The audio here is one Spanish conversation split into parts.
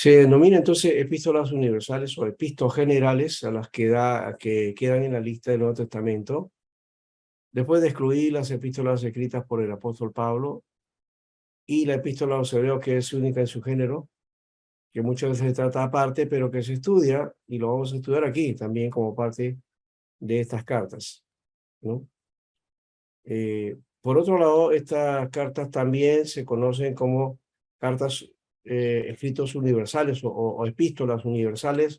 Se denomina entonces epístolas universales o epístolas generales a las que quedan en la lista del Nuevo Testamento, después de excluir las epístolas escritas por el apóstol Pablo y la epístola a los hebreos, que es única en su género, que muchas veces se trata aparte, pero que se estudia, y lo vamos a estudiar aquí también como parte de estas cartas, ¿no? Por otro lado, estas cartas también se conocen como cartas escritos universales o epístolas universales,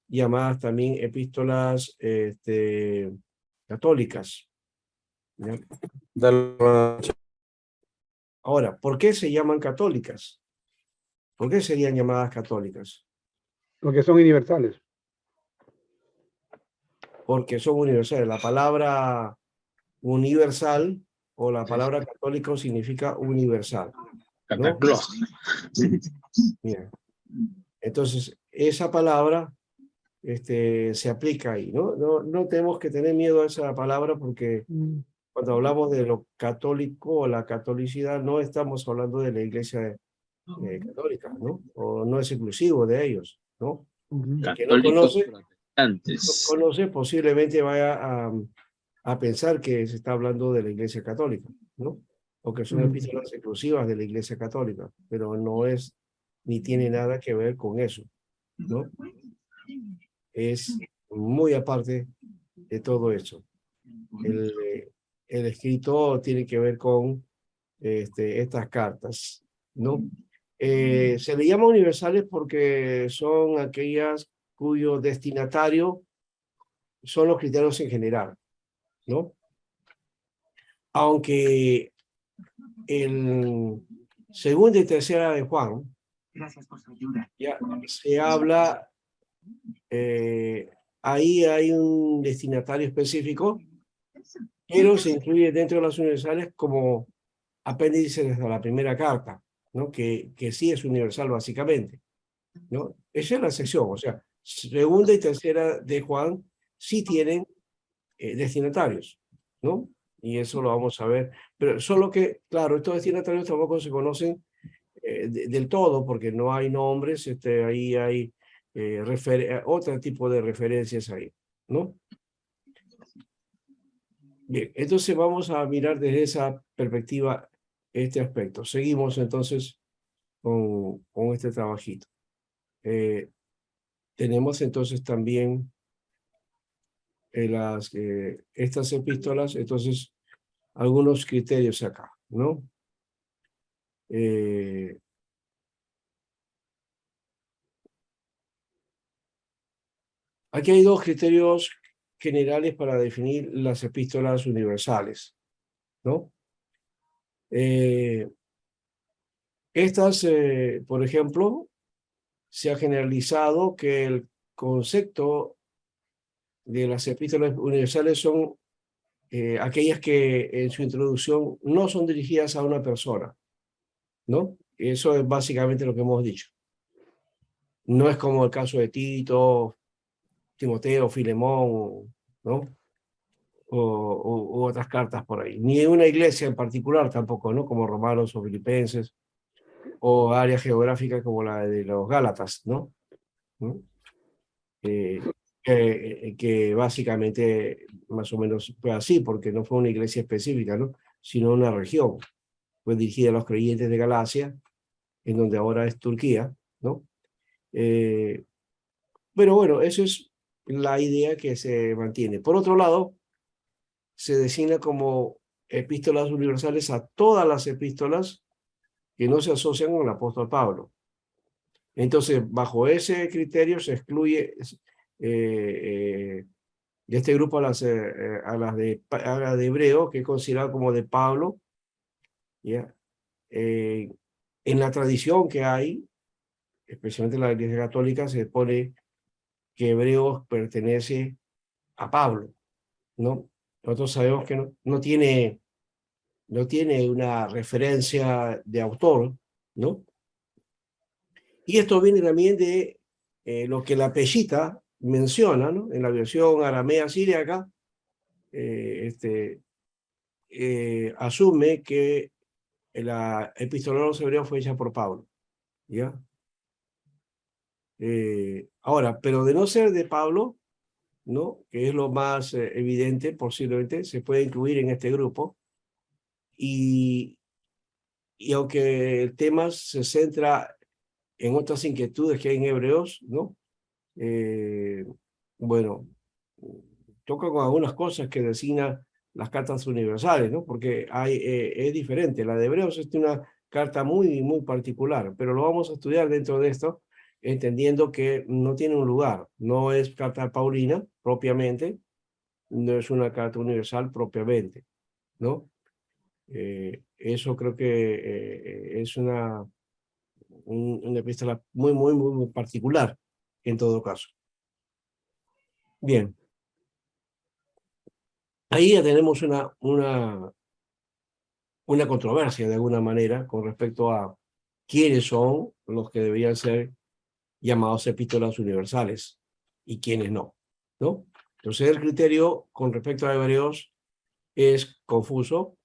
llamadas también epístolas católicas, ¿ya? Ahora, ¿por qué se llaman católicas? ¿Por qué serían llamadas católicas? Porque son universales. Porque son universales. La palabra universal o la palabra católico significa universal, ¿no? Bien. Entonces, esa palabra se aplica ahí, ¿no? No tenemos que tener miedo a esa palabra porque cuando hablamos de lo católico o la catolicidad no estamos hablando de la iglesia católica, ¿no? O no es exclusivo de ellos, ¿no? El que no conoce posiblemente vaya a pensar que se está hablando de la iglesia católica, ¿no? O que son epístolas exclusivas de la iglesia católica, pero no es ni tiene nada que ver con eso, ¿no? Es muy aparte de todo eso. El escrito tiene que ver con estas cartas, ¿no? Se le llama universales porque son aquellas cuyo destinatario son los cristianos en general, ¿no? Aunque el segundo y tercera de Juan, ya se habla, ahí hay un destinatario específico, pero se incluye dentro de las universales como apéndices a la primera carta, ¿no? Que sí es universal básicamente, ¿no? Esa es la sección, o sea, segunda y tercera de Juan sí tienen destinatarios, ¿no? Y eso lo vamos a ver, pero solo que, claro, estos destinatarios tampoco se conocen del todo porque no hay nombres, ahí hay otro tipo de referencias ahí, ¿no? Bien, entonces vamos a mirar desde esa perspectiva este aspecto. Seguimos entonces con este trabajito. Tenemos entonces también estas epístolas, entonces algunos criterios acá, ¿no? Aquí hay dos criterios generales para definir las epístolas universales, ¿no? Estas, por ejemplo, se ha generalizado que el concepto de las epístolas universales son aquellas que en su introducción no son dirigidas a una persona, ¿no? Eso es básicamente lo que hemos dicho. No es como el caso de Tito, Timoteo, Filemón, ¿no? U otras cartas por ahí. Ni una iglesia en particular tampoco, ¿no? Como Romanos o Filipenses, o área geográfica como la de los Gálatas, ¿no? ¿No? Que básicamente más o menos fue así, porque no fue una iglesia específica, ¿no? Sino una región. Fue dirigida a los creyentes de Galacia, en donde ahora es Turquía, ¿no? Pero bueno, eso es la idea que se mantiene. Por otro lado, se designa como epístolas universales a todas las epístolas que no se asocian con el apóstol Pablo. Entonces, bajo ese criterio se excluye de este grupo a las de Hebreo, que es considerado como de Pablo, ¿ya? En la tradición que hay, especialmente en la Iglesia Católica, se pone que Hebreos pertenece a Pablo, ¿no? Nosotros sabemos que no tiene una referencia de autor, ¿no? Y esto viene también de lo que la Peshita menciona, ¿no? En la versión aramea siríaca, asume que la epístola a los hebreos fue hecha por Pablo, ¿ya? Ahora, pero de no ser de Pablo, ¿no? Que es lo más evidente, posiblemente, se puede incluir en este grupo. Y aunque el tema se centra en otras inquietudes que hay en Hebreos, ¿no? Bueno, toca con algunas cosas que designan las cartas universales, ¿no? Porque es diferente. La de Hebreos es una carta muy, muy particular, pero lo vamos a estudiar dentro de esto, entendiendo que no tiene un lugar. No es carta paulina propiamente, no es una carta universal propiamente, ¿no? Eso creo que es una epístola muy, muy, muy, muy particular en todo caso. Bien, ahí ya tenemos una controversia de alguna manera con respecto a quiénes son los que deberían ser llamados epístolas universales y quiénes no, ¿no? Entonces el criterio con respecto a Hebreos es confuso,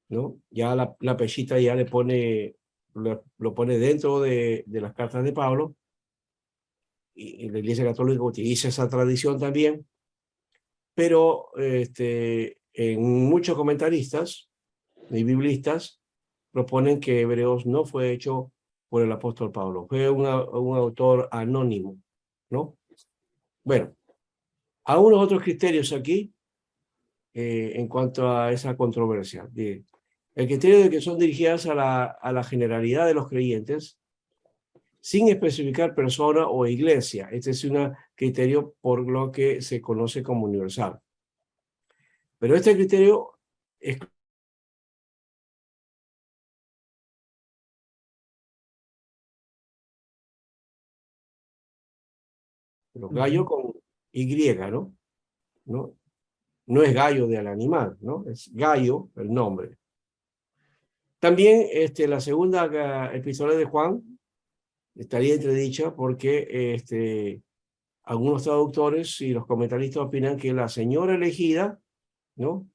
¿no? Ya la pechita ya le pone, lo pone dentro de las cartas de Pablo, y la Iglesia Católica utiliza esa tradición también, pero en muchos comentaristas y biblistas proponen que Hebreos no fue hecho por el apóstol Pablo, fue un autor anónimo, ¿no? Bueno, algunos otros criterios aquí en cuanto a esa controversia. El criterio de que son dirigidas a la generalidad de los creyentes sin especificar persona o iglesia. Este es un criterio por lo que se conoce como universal. Pero este criterio es gallo con Y, ¿no? ¿No? No es gallo del animal, ¿no? Es gallo el nombre. También la segunda epístola de Juan estaría entredicha porque algunos traductores y los comentaristas opinan que la señora elegida, ¿no?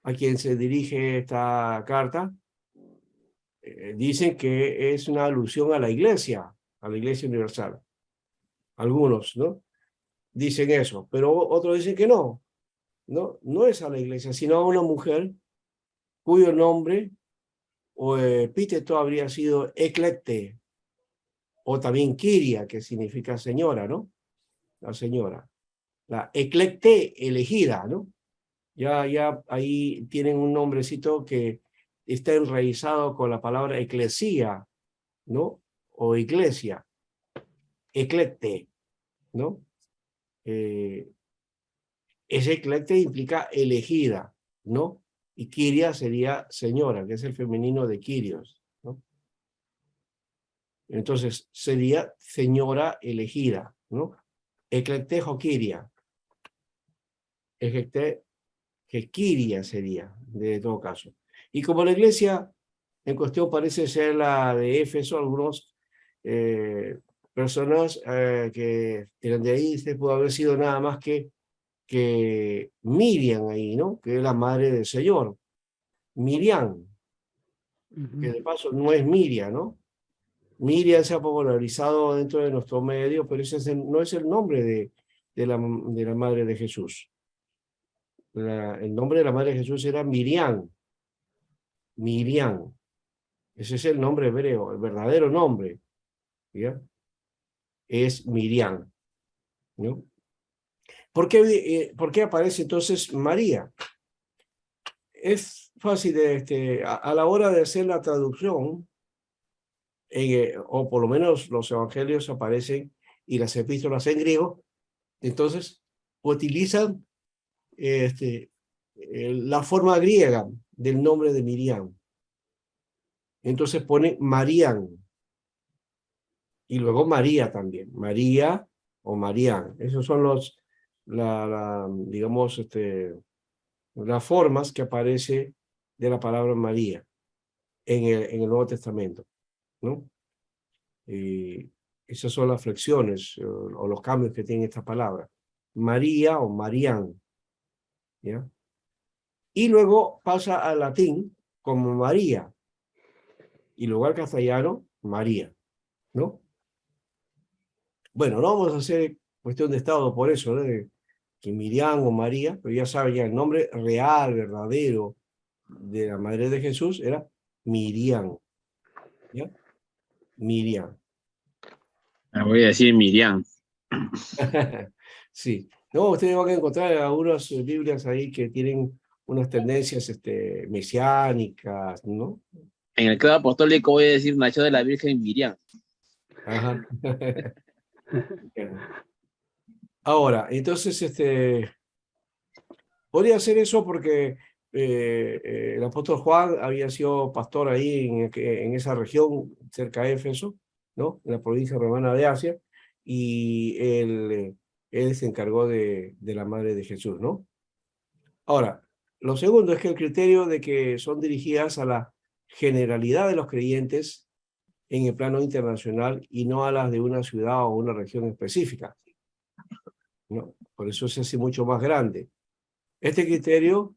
A quien se dirige esta carta, dicen que es una alusión a la Iglesia universal. Algunos, ¿no? Dicen eso, pero otros dicen que no, no es a la Iglesia, sino a una mujer cuyo nombre o epíteto habría sido eclecte, o también Kiria, que significa señora, ¿no? La señora. La eclecte elegida, ¿no? Ya ahí tienen un nombrecito que está enraizado con la palabra eclesía, ¿no? O iglesia. Eclecte, ¿no? Ese eclecte implica elegida, ¿no? Y Kiria sería señora, que es el femenino de Kyrios, ¿no? Entonces sería señora elegida, ¿no? Eclectejo Kiria. Eclecte que Kiria sería, de todo caso. Y como la iglesia en cuestión parece ser la de Éfeso, algunos personas que eran de ahí, se pudo haber sido nada más que Miriam ahí, ¿no? Que es la madre del Señor. Miriam, que de paso no es Miriam, ¿no? Miriam se ha popularizado dentro de nuestro medio, pero ese no es el nombre de la madre de Jesús. El nombre de la madre de Jesús era Miriam. Miriam. Ese es el nombre hebreo, el verdadero nombre, ¿ya? Es Miriam, ¿no? ¿Por qué aparece entonces María? Es fácil, a la hora de hacer la traducción, o por lo menos los evangelios aparecen y las epístolas en griego, entonces utilizan la forma griega del nombre de Miriam. Entonces pone Marían y luego María también, María o Marián. Esos son digamos, las formas que aparece de la palabra María en el Nuevo Testamento, ¿no? Y esas son las flexiones o los cambios que tiene esta palabra. María o Marián, ¿ya? Y luego pasa al latín como María, y luego al castellano, María, ¿no? Bueno, no vamos a hacer cuestión de estado por eso, ¿no? De que Miriam o María, pero ya saben, ya el nombre real, verdadero de la madre de Jesús era Miriam, ¿ya? Miriam. Voy a decir Miriam. Sí. No, ustedes van a encontrar algunas Biblias ahí que tienen unas tendencias mesiánicas, ¿no? En el credo apostólico voy a decir nació de la Virgen Miriam. Ajá. Ahora, entonces, podría ser eso porque el apóstol Juan había sido pastor ahí en esa región cerca de Éfeso, ¿no? En la provincia romana de Asia, y él se encargó de la madre de Jesús, ¿no? Ahora, lo segundo es que el criterio de que son dirigidas a la generalidad de los creyentes en el plano internacional y no a las de una ciudad o una región específica, ¿no? Por eso se hace mucho más grande. Este criterio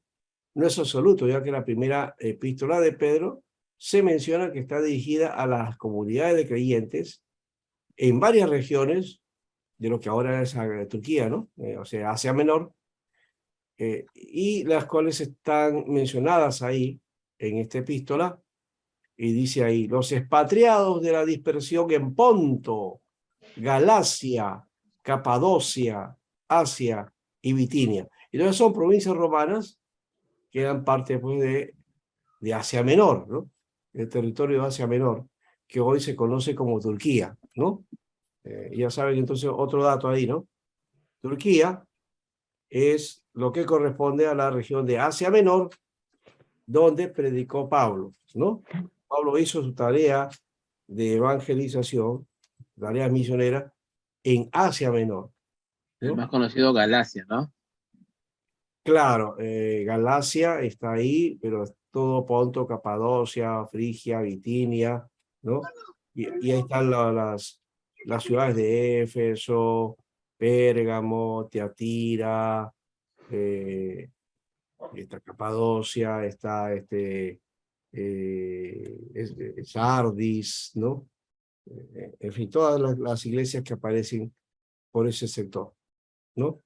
no es absoluto, ya que la primera epístola de Pedro se menciona que está dirigida a las comunidades de creyentes en varias regiones de lo que ahora es Turquía, ¿no? O sea, Asia Menor, y las cuales están mencionadas ahí en esta epístola, y dice ahí, los expatriados de la dispersión en Ponto, Galacia, Capadocia, Asia y Bitinia. Entonces son provincias romanas que eran parte pues, de Asia Menor, ¿no? El territorio de Asia Menor, que hoy se conoce como Turquía, ¿no? Ya saben entonces otro dato ahí, ¿no? Turquía es lo que corresponde a la región de Asia Menor, donde predicó Pablo, ¿no? Pablo hizo su tarea de evangelización, tarea misionera, en Asia Menor, El ¿no? más conocido Galacia, ¿no? Claro, Galacia está ahí, pero es todo Ponto, Capadocia, Frigia, Bitinia, ¿no? Y ahí están las ciudades de Éfeso, Pérgamo, Teatira, está Capadocia, está Sardis, ¿no? En fin, todas las iglesias que aparecen por ese sector, ¿no?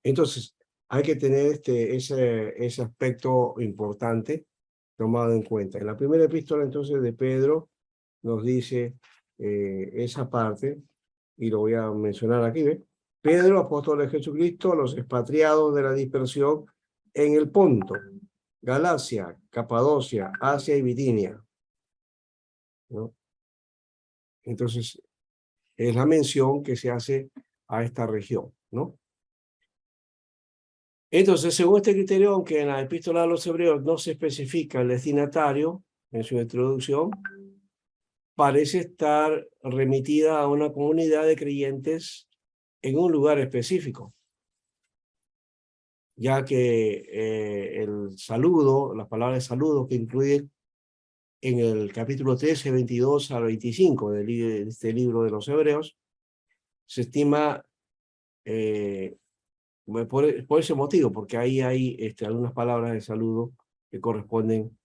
Entonces, hay que tener ese aspecto importante tomado en cuenta. En la primera epístola, entonces, de Pedro, nos dice esa parte, y lo voy a mencionar aquí, ¿ve? Pedro, apóstol de Jesucristo, a los expatriados de la dispersión en el Ponto, Galacia, Capadocia, Asia y Bitinia, ¿no? Entonces, es la mención que se hace a esta región, ¿no? Entonces, según este criterio, aunque en la epístola a los hebreos no se especifica el destinatario en su introducción, parece estar remitida a una comunidad de creyentes en un lugar específico, ya que el saludo, las palabras de saludo que incluye en el capítulo 13, 22 al 25 de este libro de los hebreos, se estima por ese motivo, porque ahí hay algunas palabras de saludo que corresponden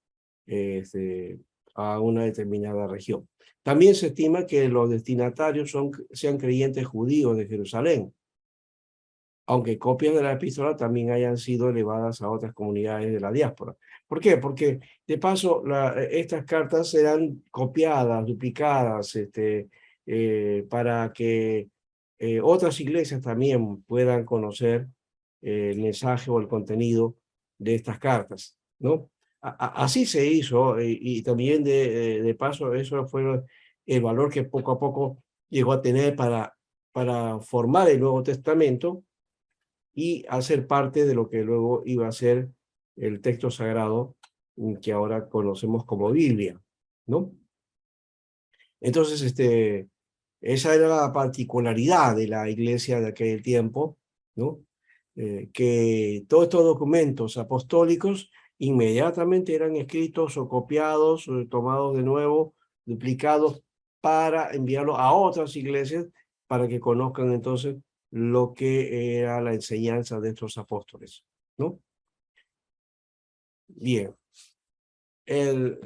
este, a una determinada región. También se estima que los destinatarios sean creyentes judíos de Jerusalén, aunque copias de la epístola también hayan sido elevadas a otras comunidades de la diáspora. ¿Por qué? Porque de paso estas cartas serán copiadas, duplicadas, para que otras iglesias también puedan conocer el mensaje o el contenido de estas cartas, ¿no? Así se hizo, y también de paso eso fue el valor que poco a poco llegó a tener para formar el Nuevo Testamento y hacer parte de lo que luego iba a ser el texto sagrado que ahora conocemos como Biblia, ¿no? Entonces, esa era la particularidad de la iglesia de aquel tiempo, ¿no? Que todos estos documentos apostólicos inmediatamente eran escritos o copiados, o tomados de nuevo, duplicados, para enviarlos a otras iglesias para que conozcan entonces lo que era la enseñanza de estos apóstoles, ¿no? Bien. El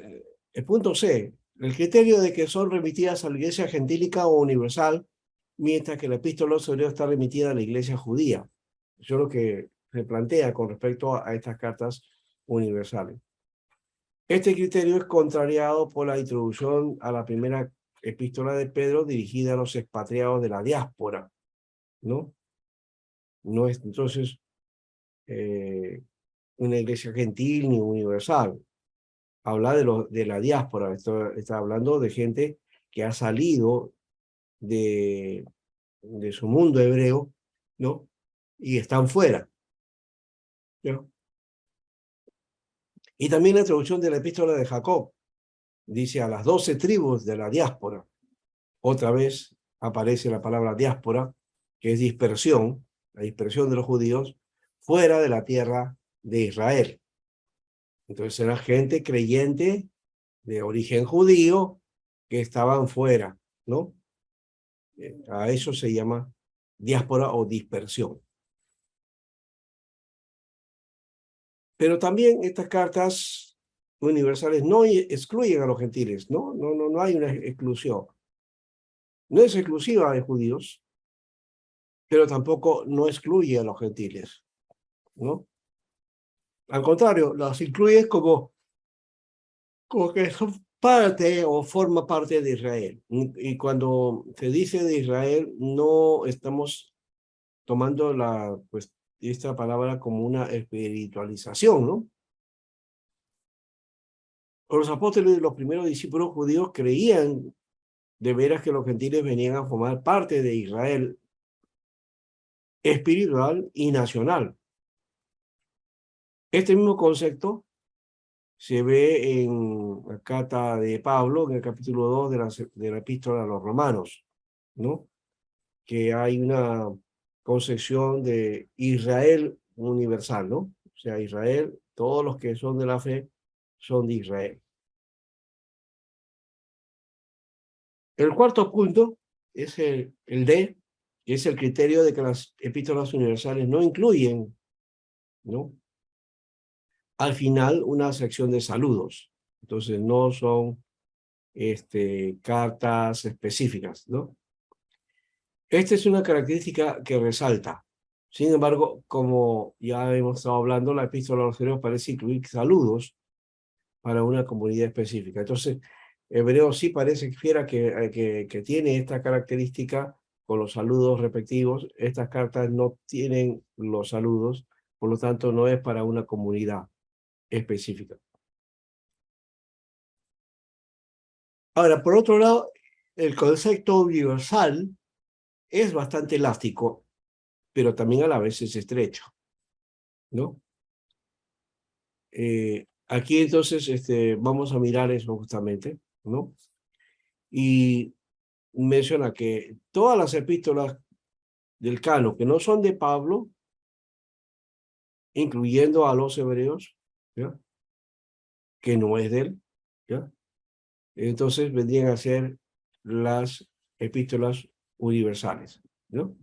punto C, El criterio de que son remitidas a la iglesia gentílica o universal, mientras que la epístola a los hebreos está remitida a la iglesia judía. Eso es lo que se plantea con respecto a estas cartas universales. Este criterio es contrariado por la introducción a la primera epístola de Pedro dirigida a los expatriados de la diáspora, ¿no? No es entonces una iglesia gentil ni universal. Habla de la diáspora, está hablando de gente que ha salido de su mundo hebreo, ¿no? Y están fuera, ¿no? Y también la introducción de la epístola de Jacob, dice a las 12 tribus de la diáspora. Otra vez aparece la palabra diáspora, que es dispersión, la dispersión de los judíos fuera de la tierra de Israel. Entonces era gente creyente de origen judío que estaban fuera, ¿no? A eso se llama diáspora o dispersión. Pero también estas cartas universales no excluyen a los gentiles, ¿no? No hay una exclusión. No es exclusiva de judíos, pero tampoco no excluye a los gentiles, ¿no? Al contrario, las incluye como que son parte o forma parte de Israel. Y cuando se dice de Israel, no estamos tomando pues, esta palabra como una espiritualización, ¿no? Los apóstoles y los primeros discípulos judíos creían de veras que los gentiles venían a formar parte de Israel espiritual y nacional. Este mismo concepto se ve en la carta de Pablo, en el capítulo 2 de la epístola a los romanos, ¿no? Que hay una concepción de Israel universal, ¿no? O sea, Israel, todos los que son de la fe son de Israel. El cuarto punto es el D, que es el criterio de que las epístolas universales no incluyen, ¿no? Al final, una sección de saludos. Entonces, no son cartas específicas, ¿no? Esta es una característica que resalta. Sin embargo, como ya hemos estado hablando, la epístola a los hebreos parece incluir saludos para una comunidad específica. Entonces, Hebreo sí parece que tiene esta característica con los saludos respectivos. Estas cartas no tienen los saludos, por lo tanto, no es para una comunidad específica. Ahora, por otro lado, el concepto universal es bastante elástico, pero también a la vez es estrecho, ¿no? Aquí entonces vamos a mirar eso justamente, ¿no? Y menciona que todas las epístolas del canon que no son de Pablo, incluyendo a los hebreos, ¿ya? Que no es de él, ¿ya? Entonces vendrían a ser las epístolas universales, ¿no?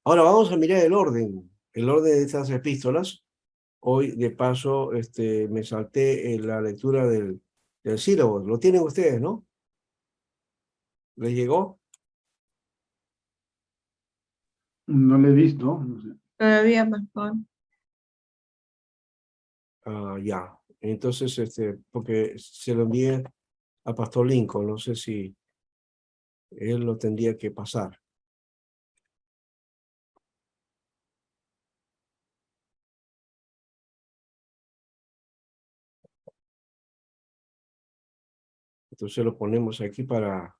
Ahora vamos a mirar el orden de estas epístolas. Hoy, de paso, me salté en la lectura del sílabo. Lo tienen ustedes, ¿no? ¿Les llegó? No le he visto. No sé. Todavía, pastor. Ya. Entonces, porque se lo envié a Pastor Lincoln, no sé si él lo tendría que pasar. Entonces lo ponemos aquí para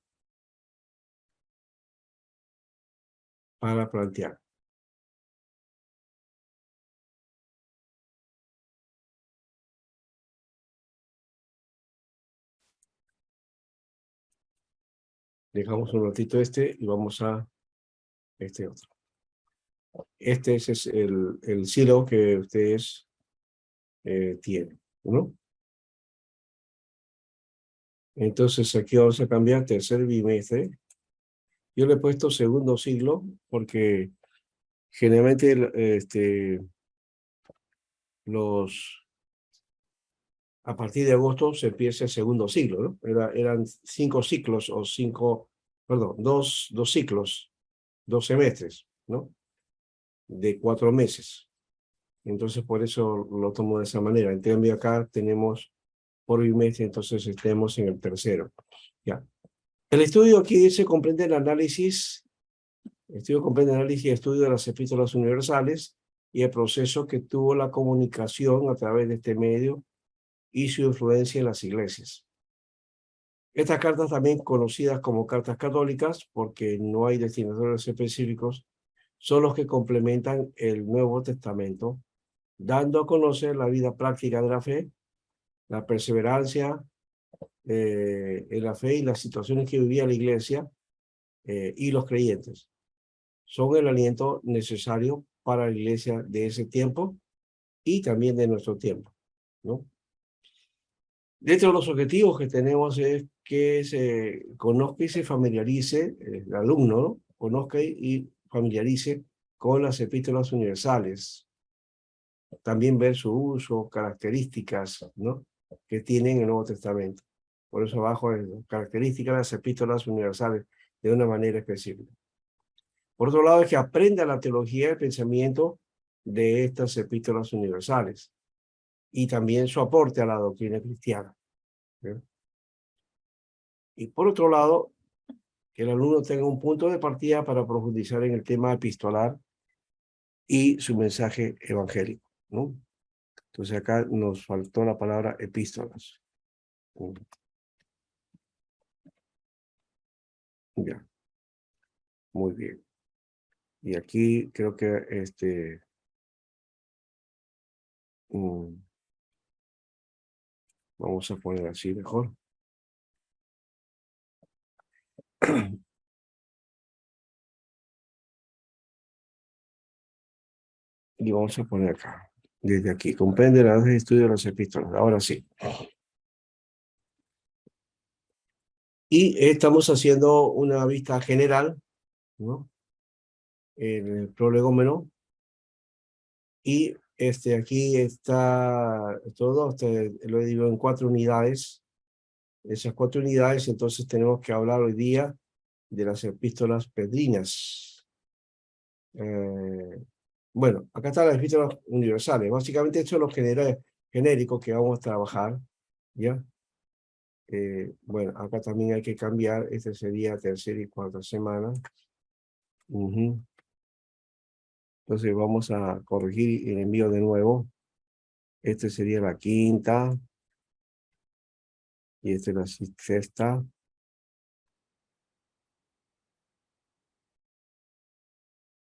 plantear. Dejamos un ratito y vamos a este otro. Este es el sílabo que ustedes tienen, ¿no? Entonces aquí vamos a cambiar tercer bimestre. Yo le he puesto segundo siglo porque generalmente a partir de agosto se empieza el segundo ciclo, ¿no? Eran 5 ciclos o 5, perdón, dos ciclos, 2 semestres, ¿no? De 4 meses. Entonces, por eso lo tomo de esa manera. En cambio, acá tenemos por bimestre, entonces estemos en el tercero. Ya. El estudio aquí dice comprende el análisis, y estudio de las epístolas universales y el proceso que tuvo la comunicación a través de este medio y su influencia en las iglesias. Estas cartas, también conocidas como cartas católicas, porque no hay destinatarios específicos, son los que complementan el Nuevo Testamento, dando a conocer la vida práctica de la fe, la perseverancia en la fe y las situaciones que vivía la iglesia y los creyentes. Son el aliento necesario para la iglesia de ese tiempo y también de nuestro tiempo, ¿no? Dentro de los objetivos que tenemos es que se conozca y se familiarice, el alumno, ¿no? Conozca y familiarice con las epístolas universales. También ver su uso, características, ¿no? Que tienen el Nuevo Testamento. Por eso abajo es características de las epístolas universales de una manera específica. Por otro lado, es que aprenda la teología y el pensamiento de estas epístolas universales y también su aporte a la doctrina cristiana. ¿Sí? Y por otro lado, que el alumno tenga un punto de partida para profundizar en el tema epistolar y su mensaje evangélico, ¿no? Entonces acá nos faltó la palabra epístolas. Ya, muy bien. Y aquí creo que vamos a poner así mejor. Y vamos a poner acá, desde aquí, comprende la de estudio de las epístolas. Ahora sí. Y estamos haciendo una vista general, ¿no? El prolegómeno. Y aquí está todo, lo he dividido en 4 unidades. Esas 4 unidades, entonces tenemos que hablar hoy día de las epístolas pedrinas. Bueno, acá están las epístolas universales. Básicamente estos son los genéricos que vamos a trabajar, ¿ya? Bueno, acá también hay que cambiar. Este sería tercera y cuarta semana. Entonces vamos a corregir el envío de nuevo. Este sería la quinta. Y esta es la sexta.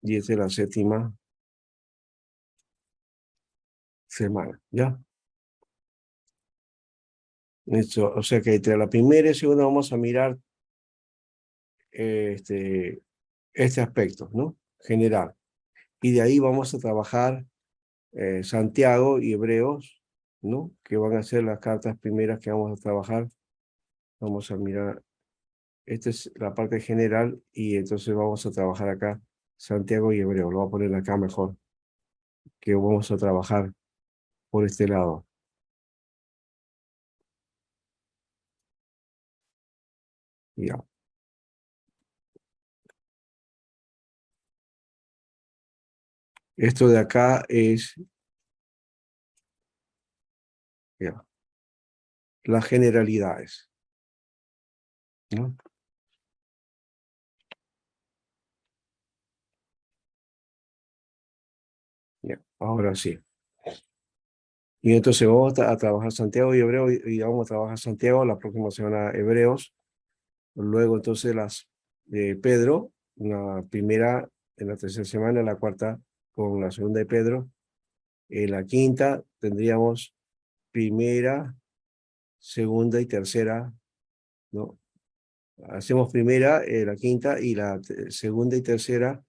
Y esta es la séptima semana, ¿ya? Esto, o sea que entre la primera y segunda vamos a mirar este aspecto, ¿no? General. Y de ahí vamos a trabajar Santiago y Hebreos, ¿no? Que van a ser las cartas primeras que vamos a trabajar. Vamos a mirar, esta es la parte general y entonces vamos a trabajar acá Santiago y Hebreos. Lo voy a poner acá mejor, que vamos a trabajar por este lado. Ya. Esto de acá es ya, las generalidades, ¿no? Ya, ahora sí. Y entonces vamos a trabajar Santiago y Hebreo y vamos a trabajar Santiago la próxima semana Hebreos. Luego entonces las de Pedro, la primera en la tercera semana, la cuarta con la segunda de Pedro. En la quinta tendríamos primera, segunda y tercera, ¿no? Hacemos primera, la quinta y la segunda y tercera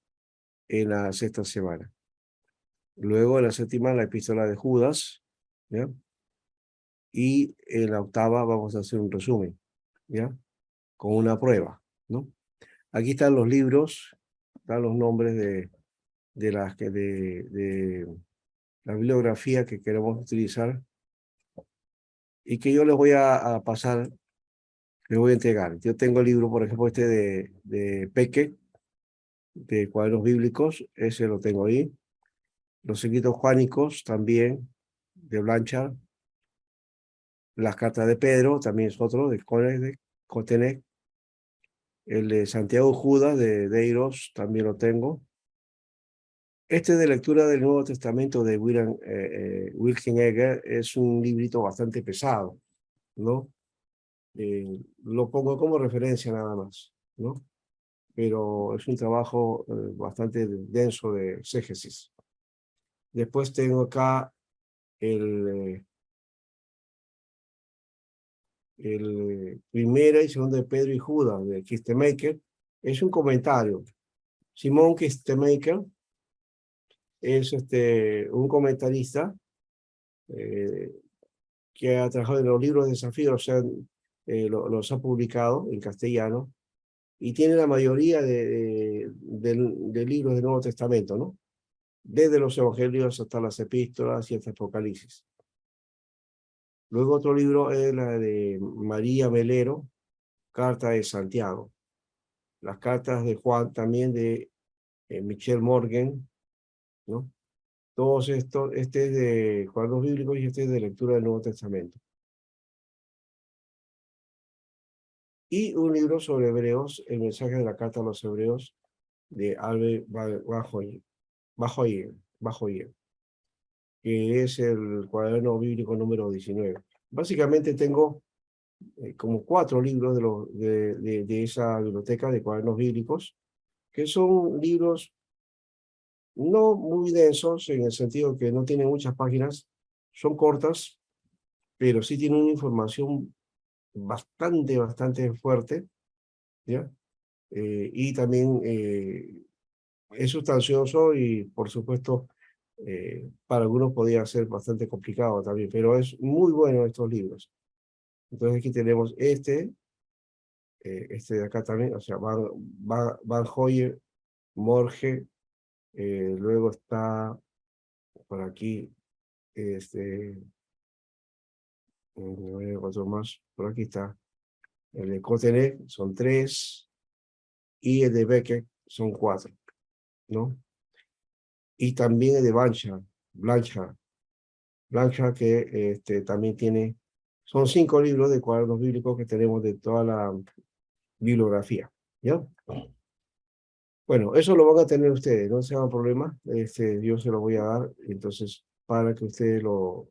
en la sexta semana. Luego en la séptima la epístola de Judas, ¿ya? Y en la octava vamos a hacer un resumen, ¿ya? Con una prueba, ¿no? Aquí están los libros, están los nombres de las que la bibliografía que queremos utilizar y que yo les voy a pasar, les voy a entregar. Yo tengo el libro, por ejemplo, este de Peque, de cuadernos bíblicos, ese lo tengo ahí. Los escritos juánicos también, de Blanchard. Las cartas de Pedro, también es otro, de Cotenec. El de Santiago Judas, de Deiros, también lo tengo. Este de lectura del Nuevo Testamento de Wilhelm Egger es un librito bastante pesado, ¿no? Lo pongo como referencia nada más, ¿no? Pero es un trabajo bastante denso de exégesis. Después tengo acá el primera y segunda de Pedro y Judas de Kistemaker. Es un comentario. Simón Kistemaker es un comentarista que ha trabajado en los libros de desafíos, o sea, los ha publicado en castellano y tiene la mayoría de libros del Nuevo Testamento, ¿no? Desde los Evangelios hasta las Epístolas y hasta Apocalipsis. Luego otro libro es la de María Melero, Carta de Santiago. Las cartas de Juan también de Michel Morgan, ¿no? Todos estos, este es de cuadernos bíblicos y este es de lectura del Nuevo Testamento. Y un libro sobre Hebreos, el mensaje de la carta a los Hebreos, de Albert Bajoyer, que es el cuaderno bíblico número 19. Básicamente tengo como 4 libros de esa biblioteca de cuadernos bíblicos, que son libros no muy densos, en el sentido que no tienen muchas páginas, son cortas, pero sí tienen una información bastante fuerte, ¿ya? Y también es sustancioso y, por supuesto, para algunos podría ser bastante complicado también, pero es muy bueno estos libros. Entonces aquí tenemos este de acá también, o sea, Van Hoyer, Morge, luego está por aquí, otro más, por aquí está, el de Cotenet son 3 y el de Beckett son 4, ¿no? Y también el de Blanchard que también tiene, son 5 libros de cuadernos bíblicos que tenemos de toda la bibliografía, ¿ya? Bueno, eso lo van a tener ustedes, no se hagan problema, yo se lo voy a dar, entonces, para que ustedes lo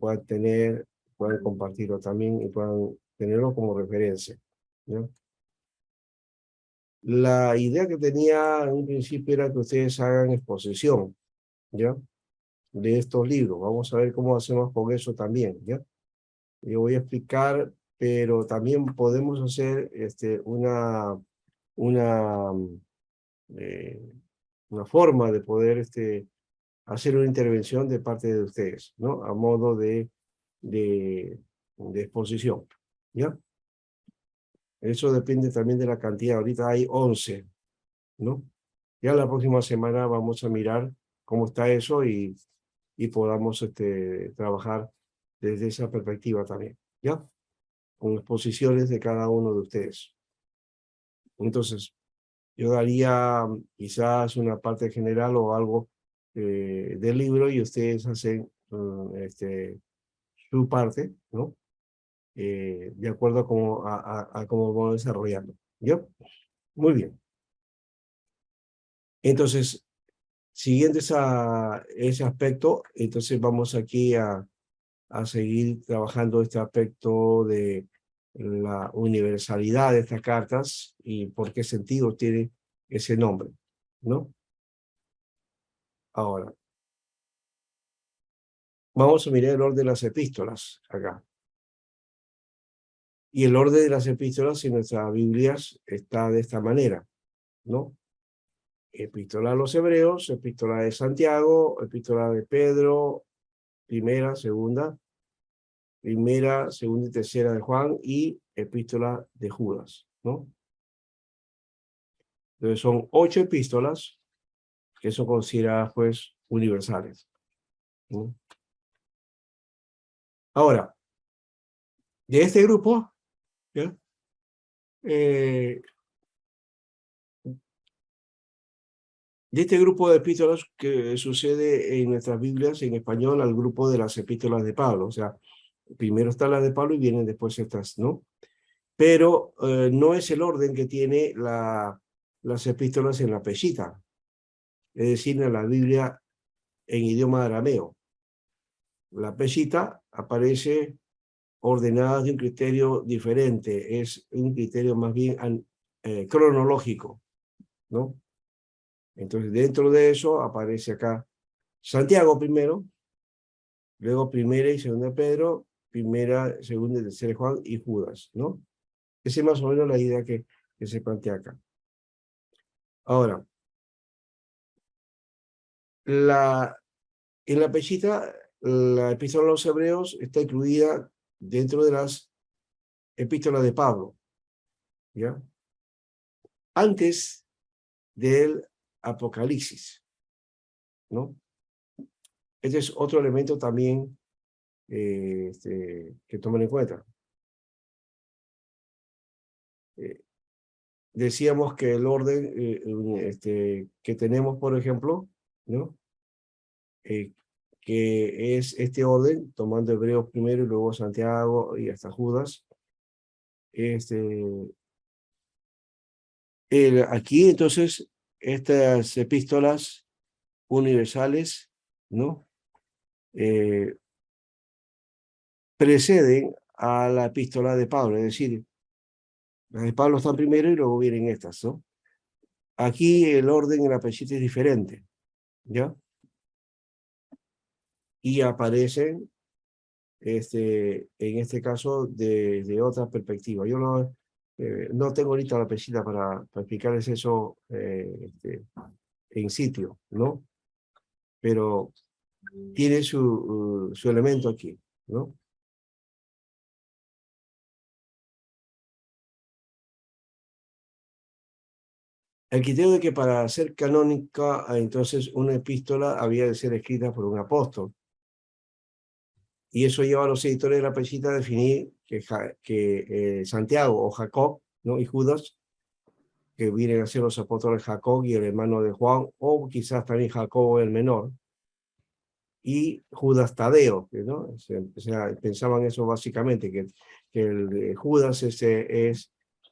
puedan tener, puedan compartirlo también y puedan tenerlo como referencia, ¿ya? La idea que tenía en un principio era que ustedes hagan exposición, ¿ya? De estos libros. Vamos a ver cómo hacemos con eso también, ¿ya? Yo voy a explicar, pero también podemos hacer una, eh, una forma de poder hacer una intervención de parte de ustedes, ¿no? A modo de exposición, ¿ya? Eso depende también de la cantidad. Ahorita hay 11, ¿no? Ya la próxima semana vamos a mirar cómo está eso y podamos trabajar desde esa perspectiva también, ¿ya? Con exposiciones de cada uno de ustedes. Entonces, yo daría quizás una parte general o algo del libro y ustedes hacen su parte, ¿no? De acuerdo a cómo vamos desarrollando, ¿ya? Muy bien. Entonces, siguiendo ese aspecto, entonces vamos aquí a seguir trabajando este aspecto de la universalidad de estas cartas y por qué sentido tiene ese nombre, ¿no? Ahora, vamos a mirar el orden de las epístolas acá. Y el orden de las epístolas en nuestras Biblias está de esta manera, ¿no? Epístola a los Hebreos, epístola de Santiago, epístola de Pedro, primera, segunda y tercera de Juan y epístola de Judas, ¿no? Entonces son 8 epístolas que son consideradas pues universales. ¿no? Ahora, de este grupo, ¿ya? De este grupo de epístolas que sucede en nuestras Biblias en español al grupo de las epístolas de Pablo. O sea, primero están las de Pablo y vienen después estas, ¿no? Pero no es el orden que tiene las epístolas en la Peshitta, es decir, en la Biblia en idioma arameo. La Peshitta aparece ordenada de un criterio diferente, es un criterio más bien cronológico, ¿no? Entonces, dentro de eso aparece acá Santiago primero, luego primera y segunda de Pedro, primera, segunda y tercera de Juan y Judas, ¿no? Esa es más o menos la idea que se plantea acá. Ahora, en la Peshitta, la epístola a los hebreos está incluida dentro de las epístolas de Pablo, ¿ya? Antes del Apocalipsis, ¿no? Este es otro elemento también que tomen en cuenta. Decíamos que el orden que tenemos, por ejemplo, ¿no? Que es este orden, tomando Hebreos primero y luego Santiago y hasta Judas. Aquí entonces estas epístolas universales, ¿no? Preceden a la epístola de Pablo, es decir, las de Pablo están primero y luego vienen estas, ¿no? Aquí el orden en la Peshitta es diferente, ¿ya? Y aparecen, en este caso, de otra perspectiva. Yo no tengo ahorita la Peshitta para explicarles eso en sitio, ¿no? Pero tiene su elemento aquí, ¿no? El criterio de que para ser canónica, entonces una epístola había de ser escrita por un apóstol. Y eso lleva a los editores de la Peshitta a definir que Santiago o Jacob, ¿no? Y Judas, que vienen a ser los apóstoles Jacob y el hermano de Juan, o quizás también Jacobo el menor, y Judas Tadeo, ¿no? O sea, pensaban eso básicamente, que el Judas es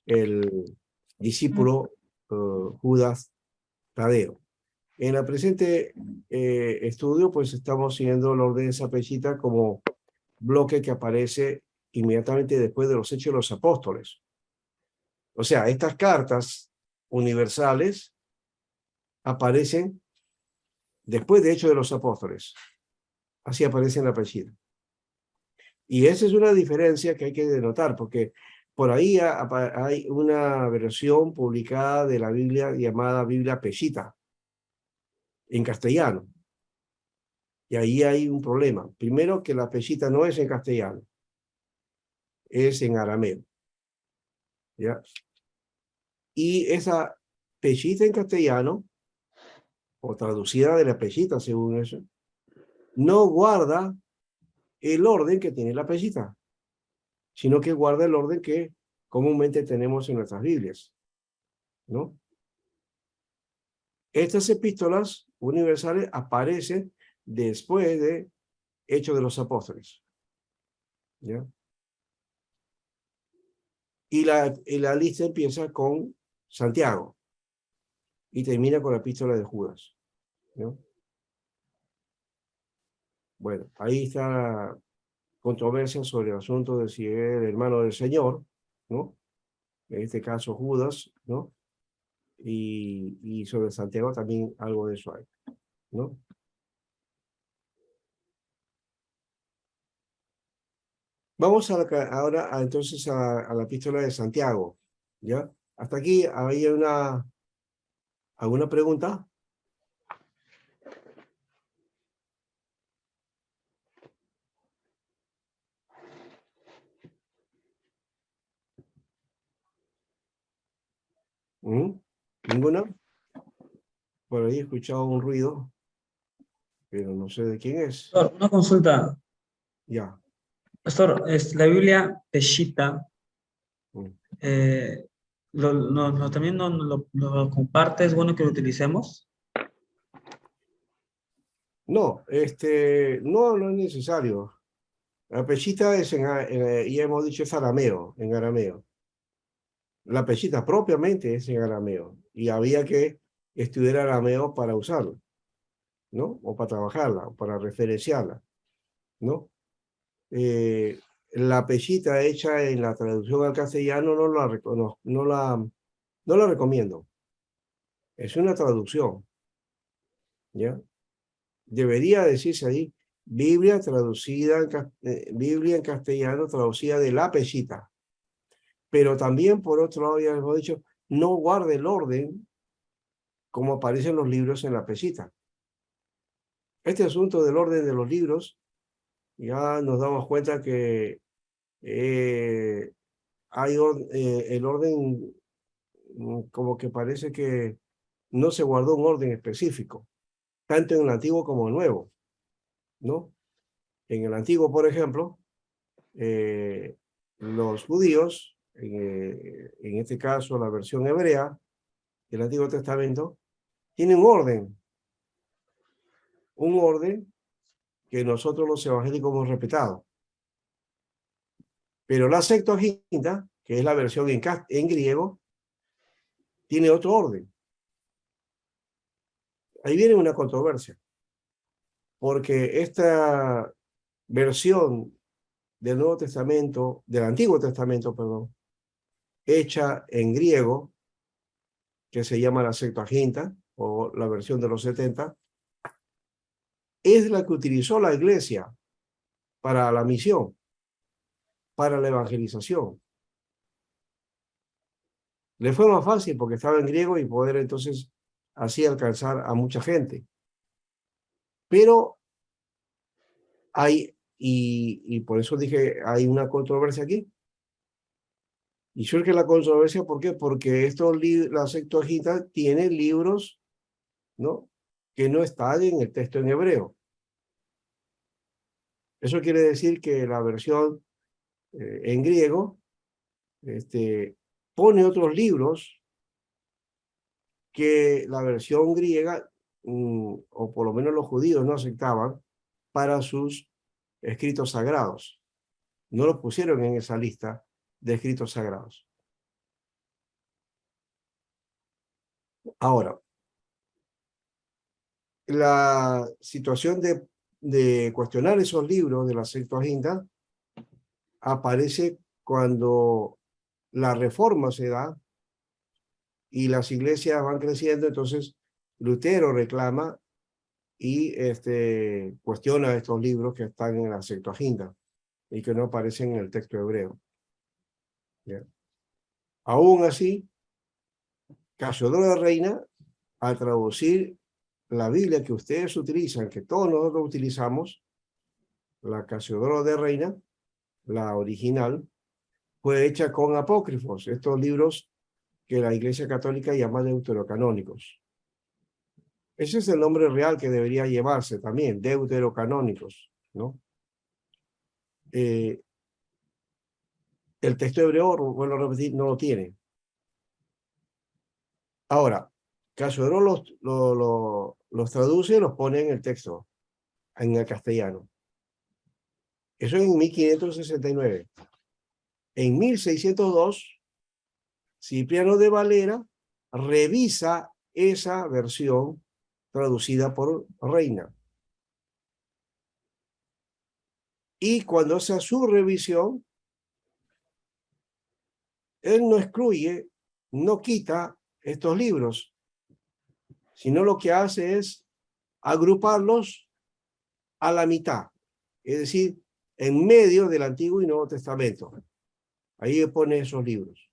el discípulo Judas Tadeo. En el presente estudio, pues estamos siguiendo el orden de esa Peshitta como bloque que aparece inmediatamente después de los Hechos de los Apóstoles. O sea, estas cartas universales aparecen después de Hechos de los Apóstoles. Así aparece en la Peshitta. Y esa es una diferencia que hay que denotar, porque por ahí hay una versión publicada de la Biblia llamada Biblia Peshitta, en castellano. Y ahí hay un problema. Primero, que la Peshitta no es en castellano, es en arameo, ¿ya? Y esa Peshitta en castellano, o traducida de la Peshitta según eso, no guarda el orden que tiene la Peshitta, sino que guarda el orden que comúnmente tenemos en nuestras Biblias, ¿no? Estas epístolas universales aparecen después de Hechos de los Apóstoles, ¿ya? Y la lista empieza con Santiago y termina con la epístola de Judas, ¿no? Bueno, ahí está la controversia sobre el asunto de si es el hermano del Señor, ¿no? En este caso Judas, ¿no? Y sobre Santiago también algo de eso hay, ¿no? Vamos ahora entonces a la epístola de Santiago, ¿ya? Hasta aquí, ¿hay alguna pregunta? ¿Mm? ¿Ninguna? Por ahí he escuchado un ruido. pero no sé de quién es. Pastor, una consulta. Ya. Pastor, la Biblia Peshitta, Mm. también lo comparte, es bueno que lo utilicemos. No, no es necesario. La peshita es ya hemos dicho, es arameo, en arameo. La peshita propiamente es en arameo. Y había que estudiar arameo para usarlo, ¿no? O para trabajarla, o para referenciarla, ¿no? La peshita hecha en la traducción al castellano no la recomiendo. Es una traducción, ¿ya? Debería decirse ahí, Biblia Biblia en castellano traducida de la peshita. Pero también, por otro lado, ya hemos dicho, no guarde el orden como aparecen los libros en la peshita. Este asunto del orden de los libros, ya nos damos cuenta que el orden como que parece que no se guardó un orden específico, tanto en el Antiguo como en el Nuevo, ¿no? En el Antiguo, por ejemplo, los judíos, en este caso la versión hebrea del Antiguo Testamento, tienen un orden que nosotros los evangélicos hemos respetado. Pero la Septuaginta, que es la versión en griego, tiene otro orden. Ahí viene una controversia, porque esta versión del Nuevo Testamento, del Antiguo Testamento, perdón, hecha en griego, que se llama la Septuaginta, o la versión de los 70, es la que utilizó la iglesia para la misión, para la evangelización. Le fue más fácil porque estaba en griego y poder entonces así alcanzar a mucha gente. Pero y por eso dije, hay una controversia aquí. Y surge la controversia, ¿por qué? Porque la Septuaginta tiene libros, ¿no?, que no están en el texto en hebreo. Eso quiere decir que la versión en griego pone otros libros que la versión griega, o por lo menos los judíos no aceptaban, para sus escritos sagrados. No los pusieron en esa lista de escritos sagrados. Ahora, la situación de cuestionar esos libros de la Septuaginta aparece cuando la reforma se da y las iglesias van creciendo. Entonces Lutero reclama y cuestiona estos libros que están en la Septuaginta y que no aparecen en el texto hebreo. ¿Ya? Aún así, Casiodoro de Reina, al traducir la Biblia que ustedes utilizan, que todos nosotros utilizamos, la Casiodoro de Reina, la original, fue hecha con apócrifos, estos libros que la Iglesia Católica llama deuterocanónicos. Ese es el nombre real que debería llevarse también, deuterocanónicos, ¿no? El texto hebreo, vuelvo a repetir, no lo tiene. Ahora, Casiodoro los traduce y los pone en el texto, en el castellano. Eso es en 1569. En 1602, Cipriano de Valera revisa esa versión traducida por Reina. Y cuando hace su revisión, él no excluye, no quita estos libros, sino lo que hace es agruparlos a la mitad, es decir, en medio del Antiguo y Nuevo Testamento. Ahí pone esos libros,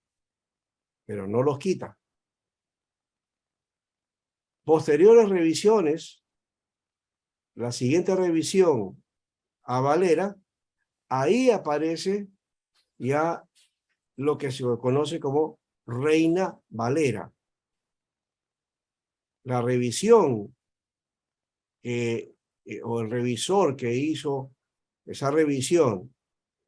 pero no los quita. Posteriores revisiones, la siguiente revisión a Valera, ahí aparece ya lo que se conoce como Reina Valera. La revisión que o el revisor que hizo esa revisión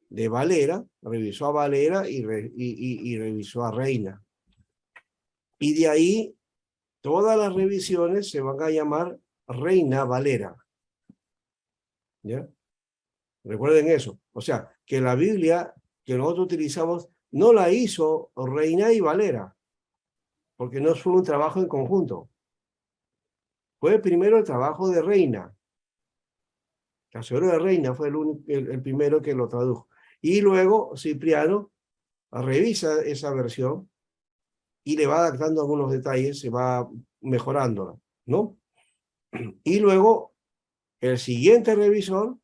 de Valera, revisó a Valera y revisó a Reina. Y de ahí todas las revisiones se van a llamar Reina Valera. ¿Ya? Recuerden eso. O sea, que la Biblia que nosotros utilizamos no la hizo Reina y Valera, porque no fue un trabajo en conjunto. Fue primero el trabajo de Reina. Caseros de Reina fue el primero que lo tradujo. Y luego Cipriano revisa esa versión y le va adaptando algunos detalles, se va mejorándola, ¿no? Y luego el siguiente revisor,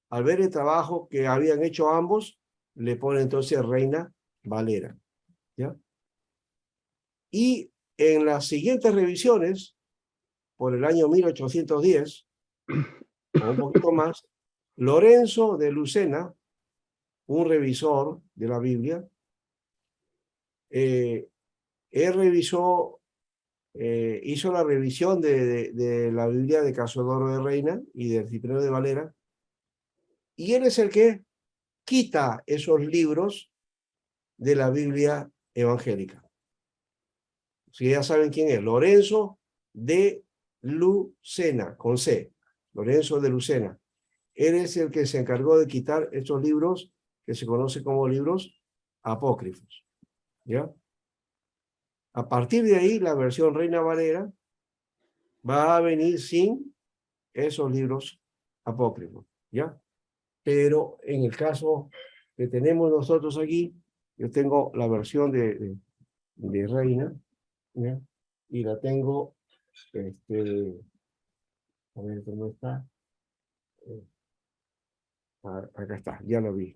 al ver el trabajo que habían hecho ambos, le pone entonces Reina Valera, ¿ya? Y en las siguientes revisiones, por el año 1810, o un poquito más, Lorenzo de Lucena, un revisor de la Biblia, él hizo la revisión de la Biblia de Casodoro de Reina y del Cipriano de Valera, y él es el que quita esos libros de la Biblia evangélica. Si ya saben quién es, Lorenzo de Lucena, con C, Lorenzo de Lucena. Él es el que se encargó de quitar estos libros que se conocen como libros apócrifos, ¿ya? A partir de ahí, la versión Reina Valera va a venir sin esos libros apócrifos, ¿ya? Pero en el caso que tenemos nosotros aquí, yo tengo la versión de Reina, ¿ya? Y la tengo, a ver cómo está. Acá está, ya lo vi.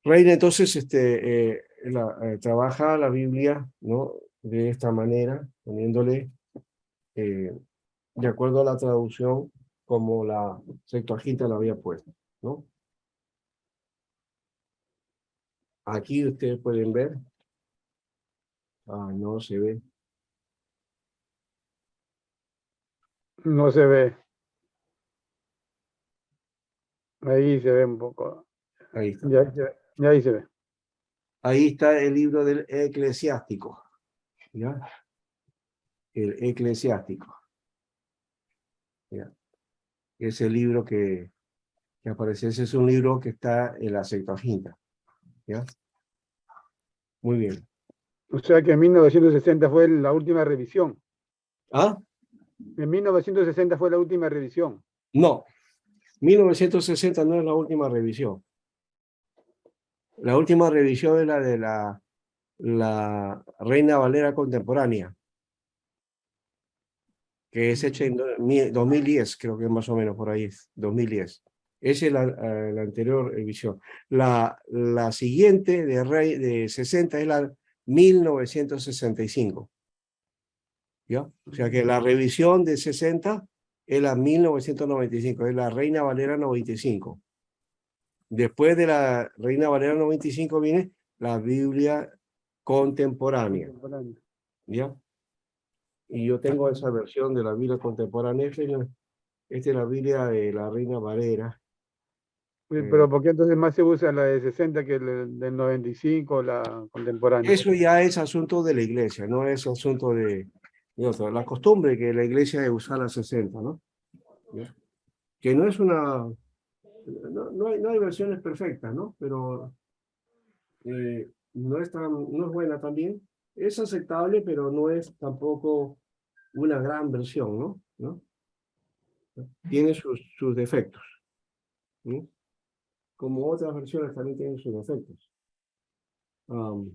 Reina entonces trabaja la Biblia, ¿no? De esta manera, poniéndole de acuerdo a la traducción como la Septuaginta la había puesto, ¿no? Aquí ustedes pueden ver. No se ve. No se ve. Ahí se ve un poco. Ahí está. Ya ahí se ve. Ahí está el libro del Eclesiástico, ¿ya? El Eclesiástico, ¿ya? Es el libro que aparece. Ese es un libro que está en la Septuaginta, ¿ya? Muy bien. O sea que en 1960 fue la última revisión. ¿Ah? En 1960 fue la última revisión. No, 1960 no es la última revisión. La última revisión es la de la Reina Valera contemporánea, que es hecha en 2010, creo que más o menos por ahí es, 2010. Esa es la anterior revisión. La siguiente de 60 es la 1965. ¿Ya? O sea que la revisión de 60 es la 1995, es la Reina Valera 95. Después de la Reina Valera 95 viene la Biblia contemporánea. ¿Ya? Y yo tengo esa versión de la Biblia contemporánea. Esta es la Biblia de la Reina Valera. Pero ¿por qué entonces más se usa la de 60 que del 95, la contemporánea? Eso ya es asunto de la iglesia, no es asunto de otro. La costumbre que la iglesia de usar la 60, ¿no? ¿Ya? Que no es una... No hay versiones perfectas, ¿no? Pero no es buena también. Es aceptable, pero no es tampoco una gran versión, ¿no? ¿No? Tiene sus defectos, ¿no? Como otras versiones también tienen sus defectos. Bueno,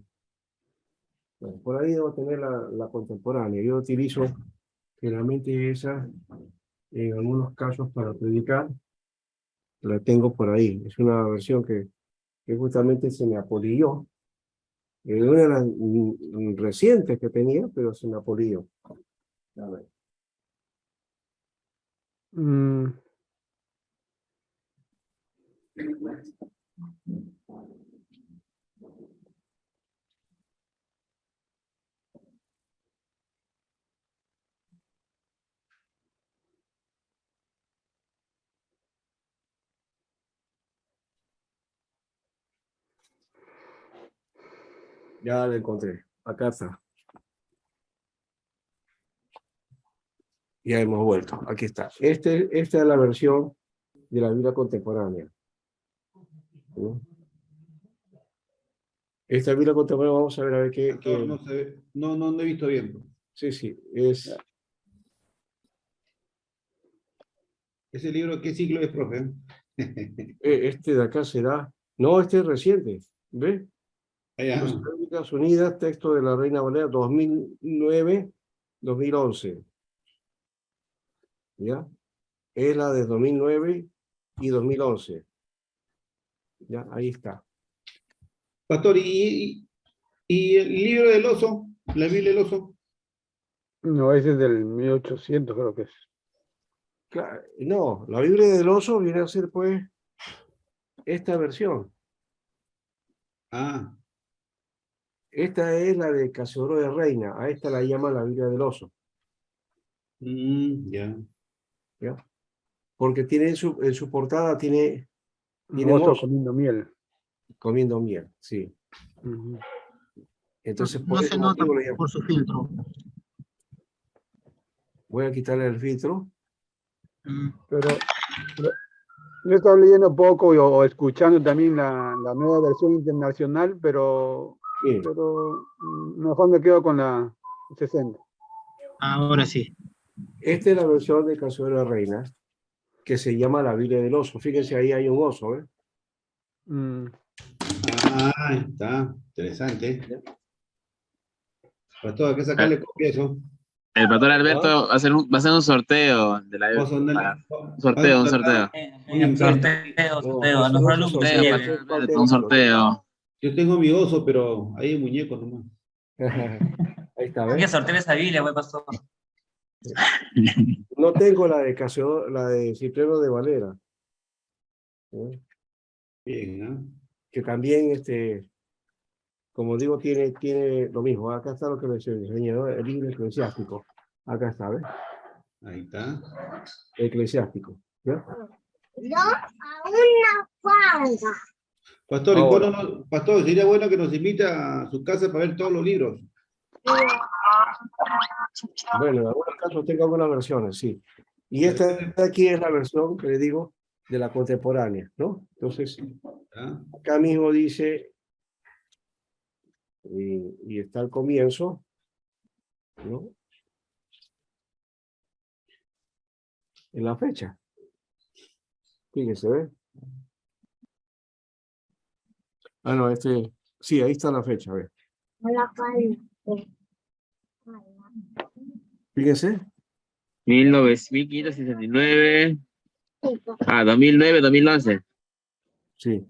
por ahí debo tener la contemporánea. Yo utilizo generalmente esa en algunos casos para predicar. La tengo por ahí. Es una versión que justamente se me apolilló. Una de las recientes que tenía, pero se me apolilló. A ver. Mm. Ya la encontré. Acá está. Ya hemos vuelto. Aquí está. Esta es la versión de la Biblia contemporánea. ¿No? Esta Biblia contemporánea, vamos a ver qué. No se ve. No he visto bien. Sí, sí. Es ¿Ese libro qué siglo es, profe? este de acá será. No, este es reciente. ¿Ve? Allá. Sociedades Bíblicas Unidas, texto de la Reina Valera 2009-2011. ¿Ya? Es la de 2009 y 2011. Ya, ahí está. Pastor, ¿y el libro del oso? ¿La Biblia del oso? No, ese es del 1800, creo que es. Claro, no, la Biblia del oso viene a ser pues esta versión. Ah, Esta es la de Casiodoro de Reina. A esta la llama la Biblia del oso. ya. ¿Ya? Porque tiene en su portada tiene Un un oso oso comiendo miel. comiendo miel. Sí. Ujú. Entonces, No por se ese nota motivo le llamo. por su filtro. Voy a quitarle el filtro. Pero yo he estado leyendo poco o escuchando también la nueva versión internacional, pero Miren, mejor me quedo con la 60. Ahora sí. esta es la versión de Casiodoro de Reina que se llama la Biblia del oso. Fíjense, ahí hay un oso, ¿eh? Mm. Ah, está. Interesante. Pastor, hay que sacarle copia a eso. El pastor Alberto va a hacer un sorteo de la Vamos a andar- un sorteo. Una Sorteo, sorteo. No, A lo eso mejor no alumno se se sortea, lleve. eso es parte Un del sorteo. Yo tengo mi oso, pero ahí hay muñeco nomás. Ahí está, Hay que ¿ves? sortear esa Biblia, güey, pastor. No tengo la de Casiodoro, la de Cipriano de Valera, ¿eh? Bien, ¿ah? Que también, como digo, tiene lo mismo. Acá está lo que les enseñé, ¿no? El libro eclesiástico. Acá está, ¿ves? Ahí está. Eclesiástico. ¿Ya? Pastor, Ahora. Pastor, sería bueno que nos invite a su casa para ver todos los libros. Bueno, en algunos casos tengo algunas versiones, sí. Y esta de aquí es la versión que le digo de la contemporánea, ¿no? Entonces, ¿Ah? acá mismo dice, y está al comienzo, ¿no? En la fecha. Fíjense, ¿ve? Ah, no, sí, ahí está la fecha, ¿ve? Fíjense. 1569. 2009, 2011. Sí.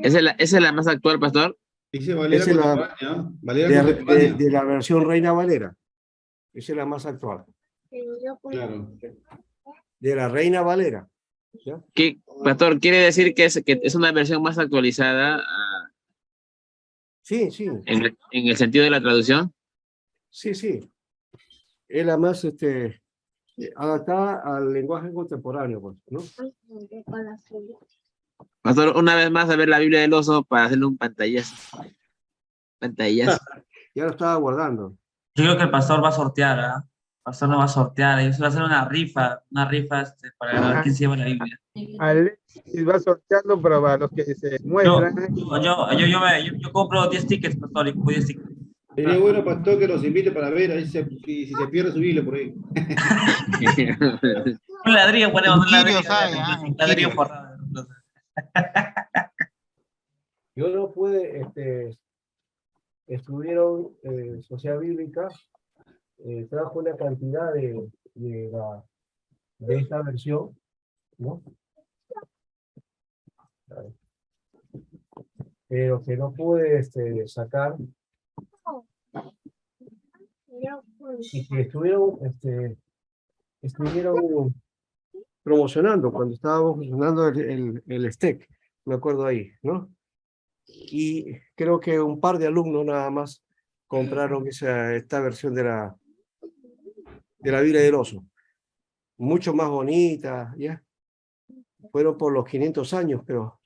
¿Esa es la más actual, pastor? Dice Valera Esa es la, contemporánea, ¿ah? Valera contemporánea. de la versión Reina Valera. Esa es la más actual. Claro. De la Reina Valera. ¿Ya? ¿Qué, pastor, quiere decir que es una versión más actualizada Sí, sí, en el sentido de la traducción? sí, sí. Es la más adaptada al lenguaje contemporáneo, pues, ¿no? Pastor, una vez más a ver la Biblia del oso para hacerle un pantallazo. Pantallazo. Ya lo estaba guardando. Yo creo que el pastor va a sortear, ¿ah? El pastor no va a sortear. Y eso va a hacer una rifa para ver quién se lleva la Biblia. Alexis va sorteando, pero para los que se Yo, muestran. yo compro 10 tickets, pastor, y compro 10 tickets. Sería bueno, Pastor, que nos invite para ver ahí si se pierde su Biblia por ahí. Un ladrillo ponemos, un ladrillo. Quirios hay, ¿ah? Un ladrillo Quirios. forrado. Yo no pude, estuvieron Sociedad Bíblica, trajo una cantidad de esta versión, ¿no? Pero que no pude sacar y que estuvieron promocionando cuando estábamos promocionando el STEC, me acuerdo ahí, ¿no? Y creo que un par de alumnos nada más compraron esta versión de la Biblia del Oso, mucho más bonita, ¿ya? Fueron por los 500 años, pero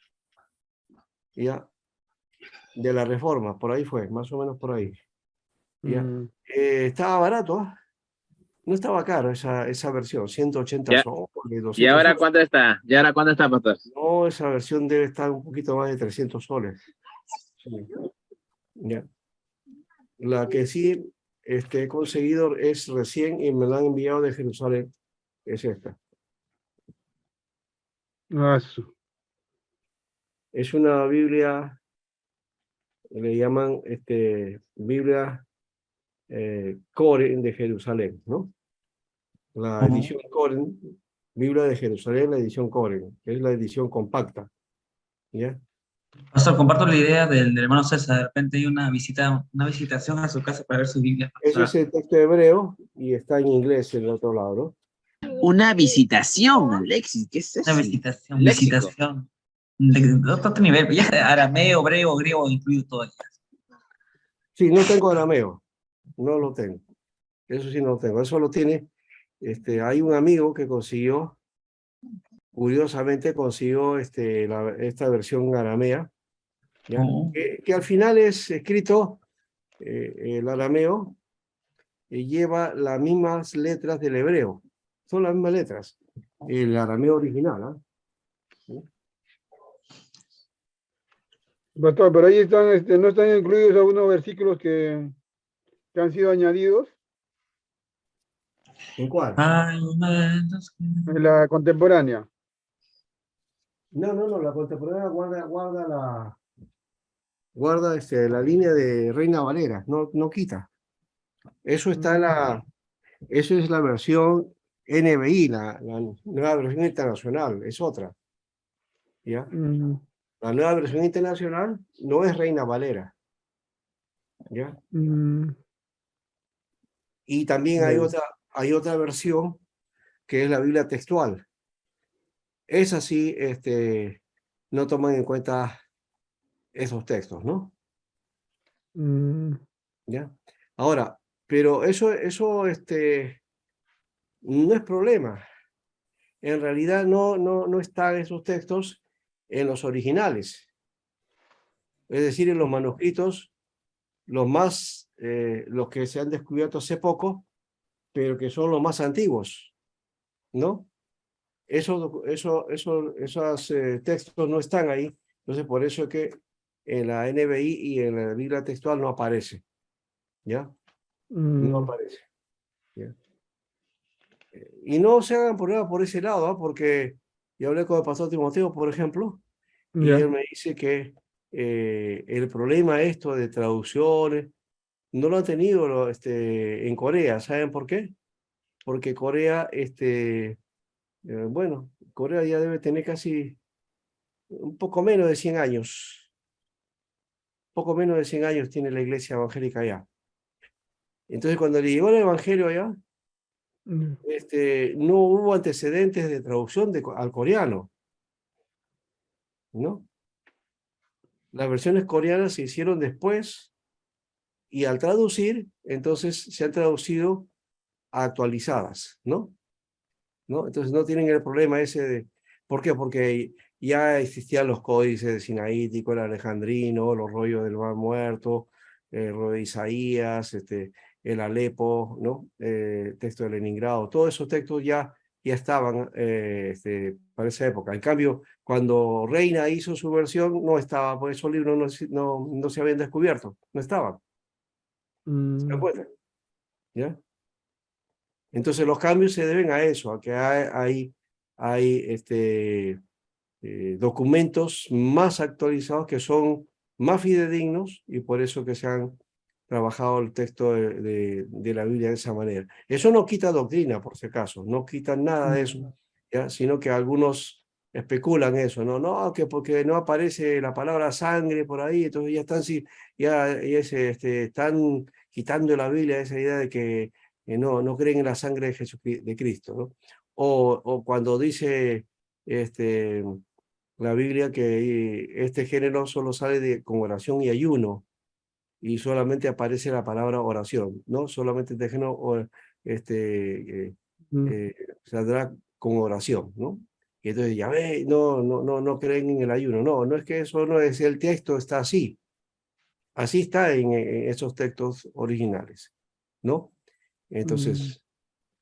ya de la Reforma, por ahí fue, más o menos por ahí. ¿Ya? Mm, Estaba barato, ¿ah? No estaba caro esa versión, 180 Ya. soles, ¿Y 200 ahora soles. cuánto está? ¿Y ahora cuánto está, pastor? No, esa versión debe estar un poquito más de 300 soles. Sí, ya. La que sí he conseguido es recién y me la han enviado de Jerusalén, es esta. Es una Biblia, le llaman Biblia Coren de Jerusalén, ¿no? La edición Coren, Biblia de Jerusalén, la edición Coren, es la edición compacta, ¿ya? Pastor, comparto la idea del hermano César. De repente hay una visitación a su casa para ver su Biblia. Ese es el texto hebreo y está en inglés en el otro lado, ¿no? Una visitación, Alexis, ¿qué es Una eso? visitación, Léxico. visitación. De otro nivel, ya arameo, hebreo, griego, incluido todo. Sí, no tengo arameo, no lo tengo. Eso sí no lo tengo, eso lo tiene. Hay un amigo que consiguió, curiosamente consiguió esta versión aramea, ¿ya? Oh. Que al final es escrito, el arameo lleva las mismas letras del hebreo, son las mismas letras, el arameo original, ¿ah? ¿Sí? Pastor, pero ahí están, no están incluidos algunos versículos que han sido añadidos ¿En cuál? Hay momentos que... en la contemporánea. No, la contemporánea guarda la línea de Reina Valera, no quita. Eso está eso es la versión NBI, la nueva versión internacional, es otra, ¿ya? Mm, La nueva versión internacional no es Reina Valera, ¿ya? mm, Y también ya. hay otra versión que es la Biblia textual. Esa sí, no toman en cuenta esos textos, ¿no? Mm, ¿Ya? Ahora, pero eso no es problema. En realidad no están esos textos en los originales, es decir, en los manuscritos, los que se han descubierto hace poco, pero que son los más antiguos, ¿no? Esos textos no están ahí, entonces por eso es que en la NBI y en la Biblia textual no aparece, ¿ya? No mm, aparece, ¿ya? Y no se hagan problema por ese lado, ¿ah? Porque yo hablé con el pastor Timoteo, por ejemplo, y ya. él me dice que el problema esto de traducciones no lo han tenido en Corea. ¿Saben por qué? Porque Corea, bueno, Corea ya debe tener casi un poco menos de 100 años. Poco menos de 100 años tiene la iglesia evangélica allá. Entonces, cuando le llegó el evangelio allá, Mm, no hubo antecedentes de traducción al coreano, ¿no? Las versiones coreanas se hicieron después y al traducir, entonces se han traducido actualizadas, ¿no? Entonces no tienen el problema ese de... ¿Por qué? Porque ya existían los códices sinaítico, el alejandrino, los rollos del Mar Muerto, el rollo de Isaías, el Alepo, ¿no? Texto de Leningrado, todos esos textos ya estaban para esa época. En cambio, cuando Reina hizo su versión, no estaba, por esos libros no se habían descubierto, no estaban. ¿Se dan mm, cuenta? ¿Ya? Entonces los cambios se deben a eso, a que hay documentos más actualizados que son más fidedignos y por eso que se han trabajado el texto de la Biblia de esa manera. Eso no quita doctrina, por si acaso, no quita nada de eso, ¿ya? Sino que algunos especulan eso, no, que porque no aparece la palabra sangre por ahí, entonces ya están quitando la Biblia esa idea de que no creen en la sangre de Jesucristo, de Cristo, ¿no? O cuando dice la Biblia que este género solo sale con oración y ayuno y solamente aparece la palabra oración, ¿no? Solamente este género mm, saldrá con oración, ¿no? Y entonces ya ve, no creen en el ayuno, no es que eso no es, el texto está así, Así está en esos textos originales, ¿no? Entonces,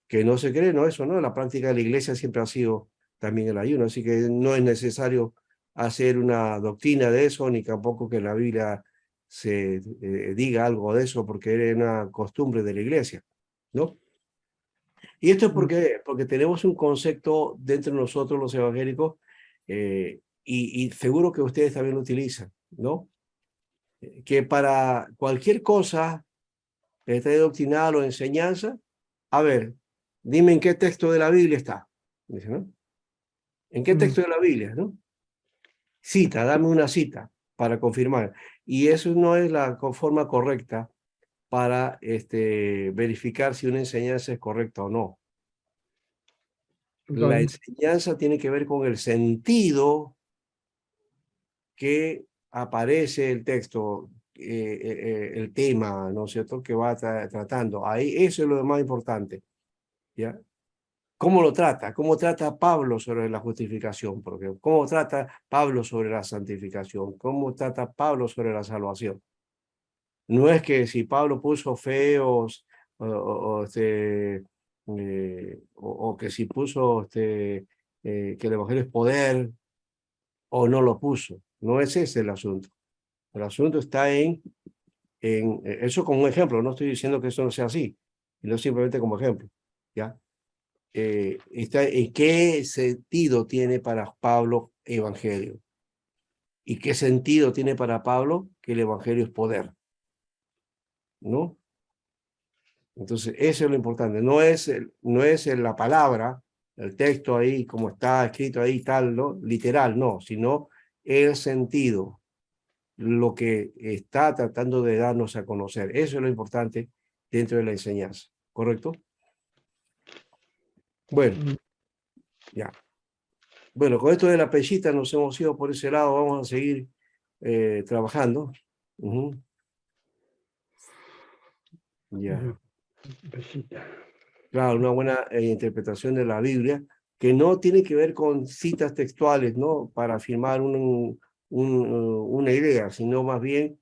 que no se cree, no, eso no, la práctica de la iglesia siempre ha sido también el ayuno, así que no es necesario hacer una doctrina de eso, ni tampoco que la Biblia se diga algo de eso, porque es una costumbre de la iglesia, ¿no? Y esto es porque tenemos un concepto dentro de nosotros los evangélicos, y seguro que ustedes también lo utilizan, ¿no? Que para cualquier cosa, esté doctrinal o enseñanza, a ver, dime en qué texto de la Biblia está. Dice, ¿no? ¿En qué texto de la Biblia, no? Cita, dame una cita para confirmar. Y eso no es la forma correcta para verificar si una enseñanza es correcta o no. La enseñanza tiene que ver con el sentido que aparece el texto, el tema, ¿no es cierto?, que va tratando. Ahí eso es lo más importante, ¿ya? ¿Cómo lo trata? ¿Cómo trata Pablo sobre la justificación? Porque ¿cómo trata Pablo sobre la santificación? ¿Cómo trata Pablo sobre la salvación? No es que si Pablo puso feos o que si puso que el evangelio es poder o no lo puso. No es ese el asunto. El asunto está en eso como un ejemplo. No estoy diciendo que eso no sea así, sino simplemente como ejemplo, ¿ya? Está en qué sentido tiene para Pablo evangelio y qué sentido tiene para Pablo que el evangelio es poder, ¿no? Entonces eso es lo importante, no es la palabra, el texto ahí como está escrito ahí tal, ¿no? Literal, no, sino el sentido, lo que está tratando de darnos a conocer. Eso es lo importante dentro de la enseñanza, ¿correcto? Bueno, ya. Bueno, con esto de la pellita nos hemos ido por ese lado, vamos a seguir trabajando. Ya. Claro, una buena interpretación de la Biblia, que no tiene que ver con citas textuales, ¿no? Para afirmar una idea, sino más bien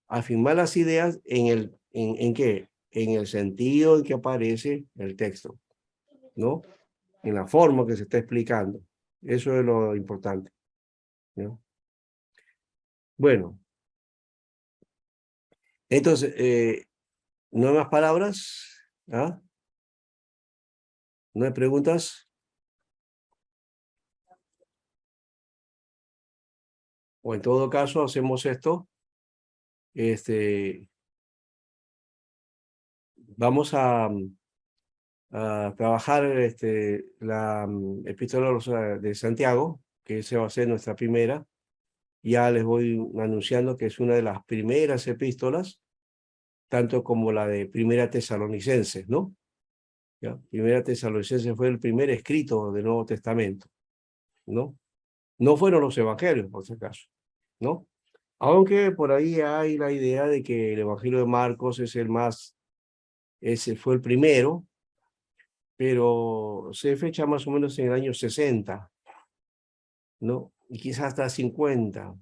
afirmar las ideas ¿en qué? En el sentido en que aparece el texto, ¿no? En la forma que se está explicando. Eso es lo importante, ¿no? Bueno, entonces, ¿no hay más palabras? ¿Ah? ¿No hay preguntas? O en todo caso, hacemos esto. Vamos a trabajar la epístola de Santiago, que esa va a ser nuestra primera. Ya les voy anunciando que es una de las primeras epístolas, tanto como la de Primera Tesalonicenses, ¿no? ¿Ya? Primera Tesalonicenses fue el primer escrito del Nuevo Testamento, ¿no? No fueron los evangelios, por si acaso, ¿no? Aunque por ahí hay la idea de que el Evangelio de Marcos es ese fue el primero, pero se fecha más o menos en el año 60, ¿no? Y quizás hasta 50,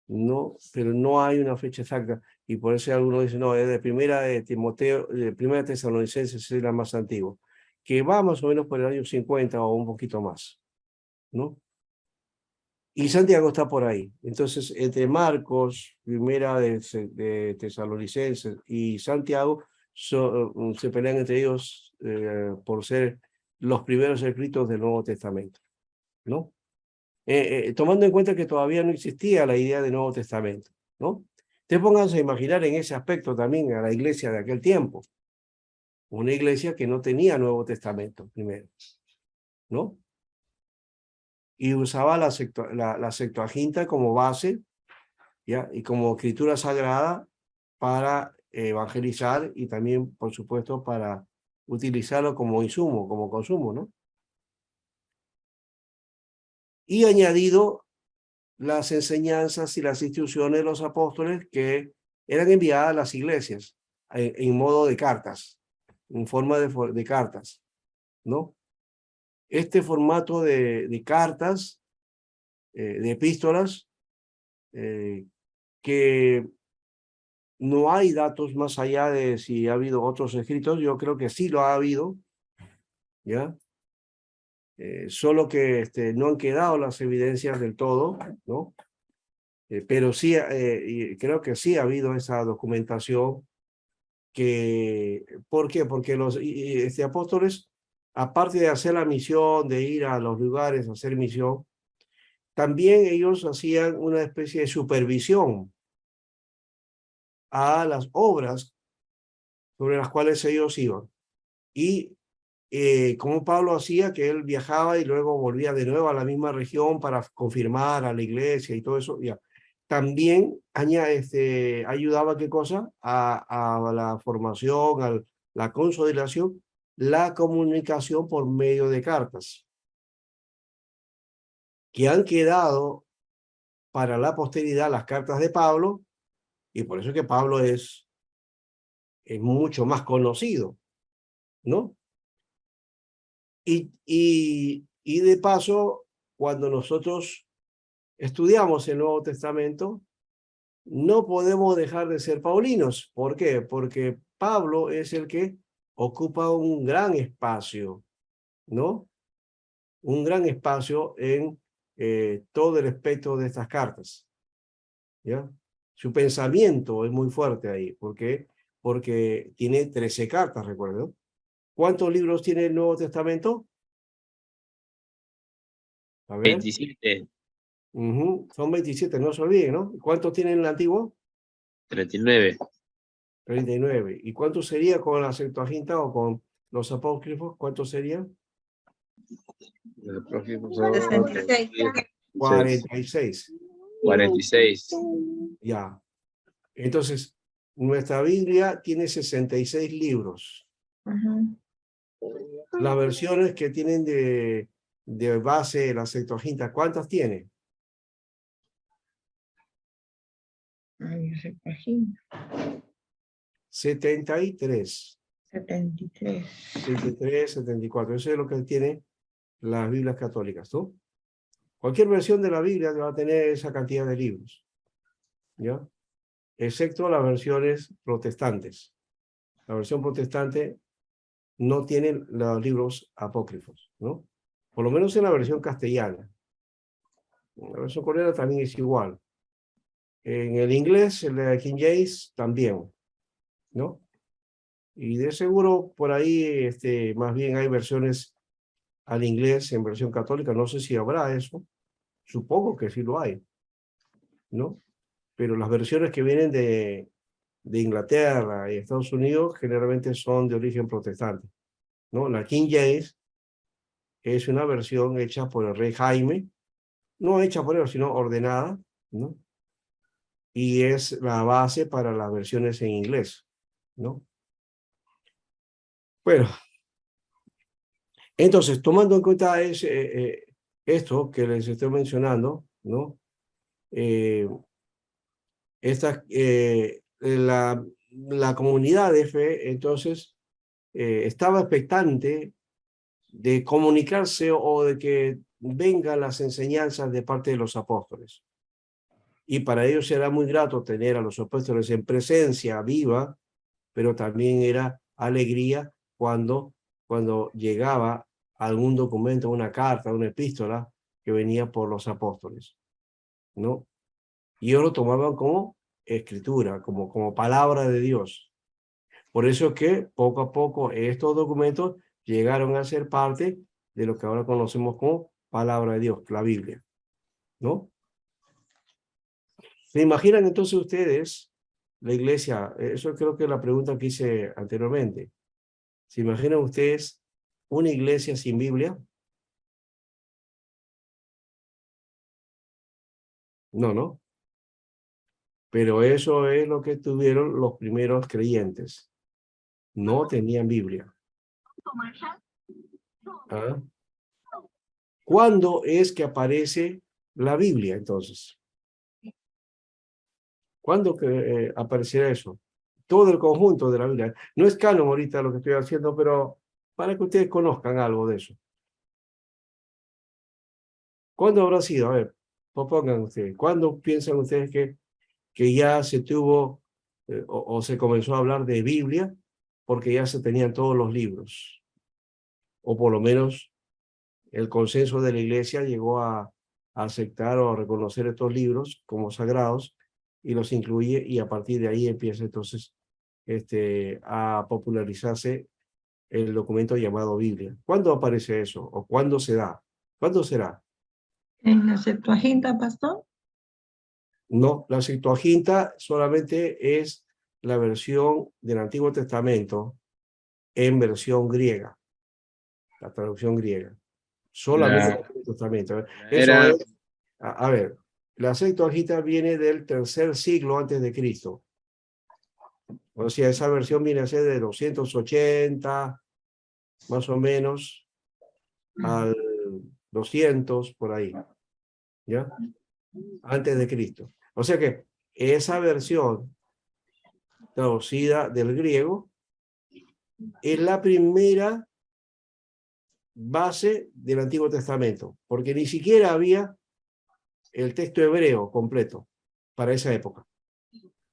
¿no? Pero no hay una fecha exacta, y por eso algunos dicen, no, es de primera de Timoteo, de primera Tesalonicenses es la más antigua, que va más o menos por el año 50 o un poquito más, ¿no? Y Santiago está por ahí. Entonces, entre Marcos, primera de Tesalonicenses, y Santiago, se pelean entre ellos por ser los primeros escritos del Nuevo Testamento, ¿no? Tomando en cuenta que todavía no existía la idea de Nuevo Testamento, ¿no? Te pongas a imaginar en ese aspecto también a la iglesia de aquel tiempo, una iglesia que no tenía Nuevo Testamento primero, ¿no? Y usaba la Septuaginta como base, ¿ya? Y como escritura sagrada para evangelizar y también, por supuesto, para utilizarlo como insumo, como consumo, ¿no? Y añadido las enseñanzas y las instrucciones de los apóstoles que eran enviadas a las iglesias en modo de cartas, en forma de cartas, ¿no? Este formato de cartas, de epístolas, que no hay datos más allá de si ha habido otros escritos. Yo creo que sí lo ha habido, ¿ya? Solo que no han quedado las evidencias del todo, ¿no? Pero sí, y creo que sí ha habido esa documentación que, ¿por qué? Porque los apóstoles, aparte de hacer la misión, de ir a los lugares a hacer misión, también ellos hacían una especie de supervisión a las obras sobre las cuales ellos iban. Y como Pablo hacía, que él viajaba y luego volvía de nuevo a la misma región para confirmar a la iglesia y todo eso, ya. También ayudaba, ¿qué cosa? A la formación, a la consolidación, la comunicación por medio de cartas, que han quedado para la posteridad las cartas de Pablo, y por eso es que Pablo es mucho más conocido, ¿no? Y de paso, cuando nosotros estudiamos el Nuevo Testamento, no podemos dejar de ser paulinos. ¿Por qué? Porque Pablo es el que ocupa un gran espacio, ¿no? Un gran espacio en todo el espectro de estas cartas, ¿ya? Su pensamiento es muy fuerte ahí. ¿Por qué? Porque tiene 13 cartas, recuerdo. ¿Cuántos libros tiene el Nuevo Testamento? A ver. 27, Son 27, no se olviden, ¿no? ¿Cuántos tiene el Antiguo? 39. 39. ¿Y cuánto sería con la Septuaginta o con los apócrifos? ¿Cuánto sería? Los próximos son 66. 46. 46. Ya. Entonces, nuestra Biblia tiene 66 libros. Las versiones que tienen de base la Septuaginta, ¿cuántas tiene? Ay, se imagina. 73. 73. 73, 74. Eso es lo que tiene las Biblias católicas, ¿no? Cualquier versión de la Biblia va a tener esa cantidad de libros, ¿ya? Excepto las versiones protestantes. La versión protestante no tiene los libros apócrifos, ¿no? Por lo menos en la versión castellana. La versión coreana también es igual. En el inglés, el de King James, también, ¿no? Y de seguro por ahí más bien hay versiones al inglés en versión católica. No sé si habrá eso. Supongo que sí lo hay, ¿no? Pero las versiones que vienen de Inglaterra y Estados Unidos generalmente son de origen protestante, ¿no? La King James es una versión hecha por el rey Jaime, no hecha por él, sino ordenada, ¿no? Y es la base para las versiones en inglés, ¿no? Bueno, entonces, tomando en cuenta esto que les estoy mencionando, ¿no? La comunidad de fe, entonces, estaba expectante de comunicarse o de que vengan las enseñanzas de parte de los apóstoles. Y para ellos era muy grato tener a los apóstoles en presencia viva, pero también era alegría cuando llegaba algún documento, una carta, una epístola que venía por los apóstoles, ¿no? Y ellos lo tomaban como escritura, como palabra de Dios. Por eso es que poco a poco estos documentos llegaron a ser parte de lo que ahora conocemos como palabra de Dios, la Biblia, ¿no? ¿Se imaginan entonces ustedes la iglesia? Eso creo que es la pregunta que hice anteriormente. ¿Se imaginan ustedes una iglesia sin Biblia? No, ¿no? Pero eso es lo que tuvieron los primeros creyentes. No tenían Biblia. ¿Ah? ¿Cuándo es que aparece la Biblia entonces? ¿Cuándo aparecerá eso? Todo el conjunto de la Biblia. No es canon ahorita lo que estoy haciendo, pero para que ustedes conozcan algo de eso. ¿Cuándo habrá sido? A ver, propongan ustedes. ¿Cuándo piensan ustedes que ya se tuvo o se comenzó a hablar de Biblia porque ya se tenían todos los libros, o por lo menos el consenso de la iglesia llegó a aceptar o a reconocer estos libros como sagrados y los incluye, y a partir de ahí empieza entonces a popularizarse el documento llamado Biblia. ¿Cuándo aparece eso? ¿O cuándo se da? ¿Cuándo será? ¿En la Septuaginta, pastor? No, la Septuaginta solamente es la versión del Antiguo Testamento en versión griega, la traducción griega. Solamente el Antiguo Testamento. Eso Era, es, a ver, la Septuaginta viene del tercer siglo antes de Cristo. O sea, esa versión viene a ser de 280, más o menos, al 200, por ahí, ¿ya? Antes de Cristo. O sea que esa versión traducida del griego es la primera base del Antiguo Testamento, porque ni siquiera había el texto hebreo completo para esa época.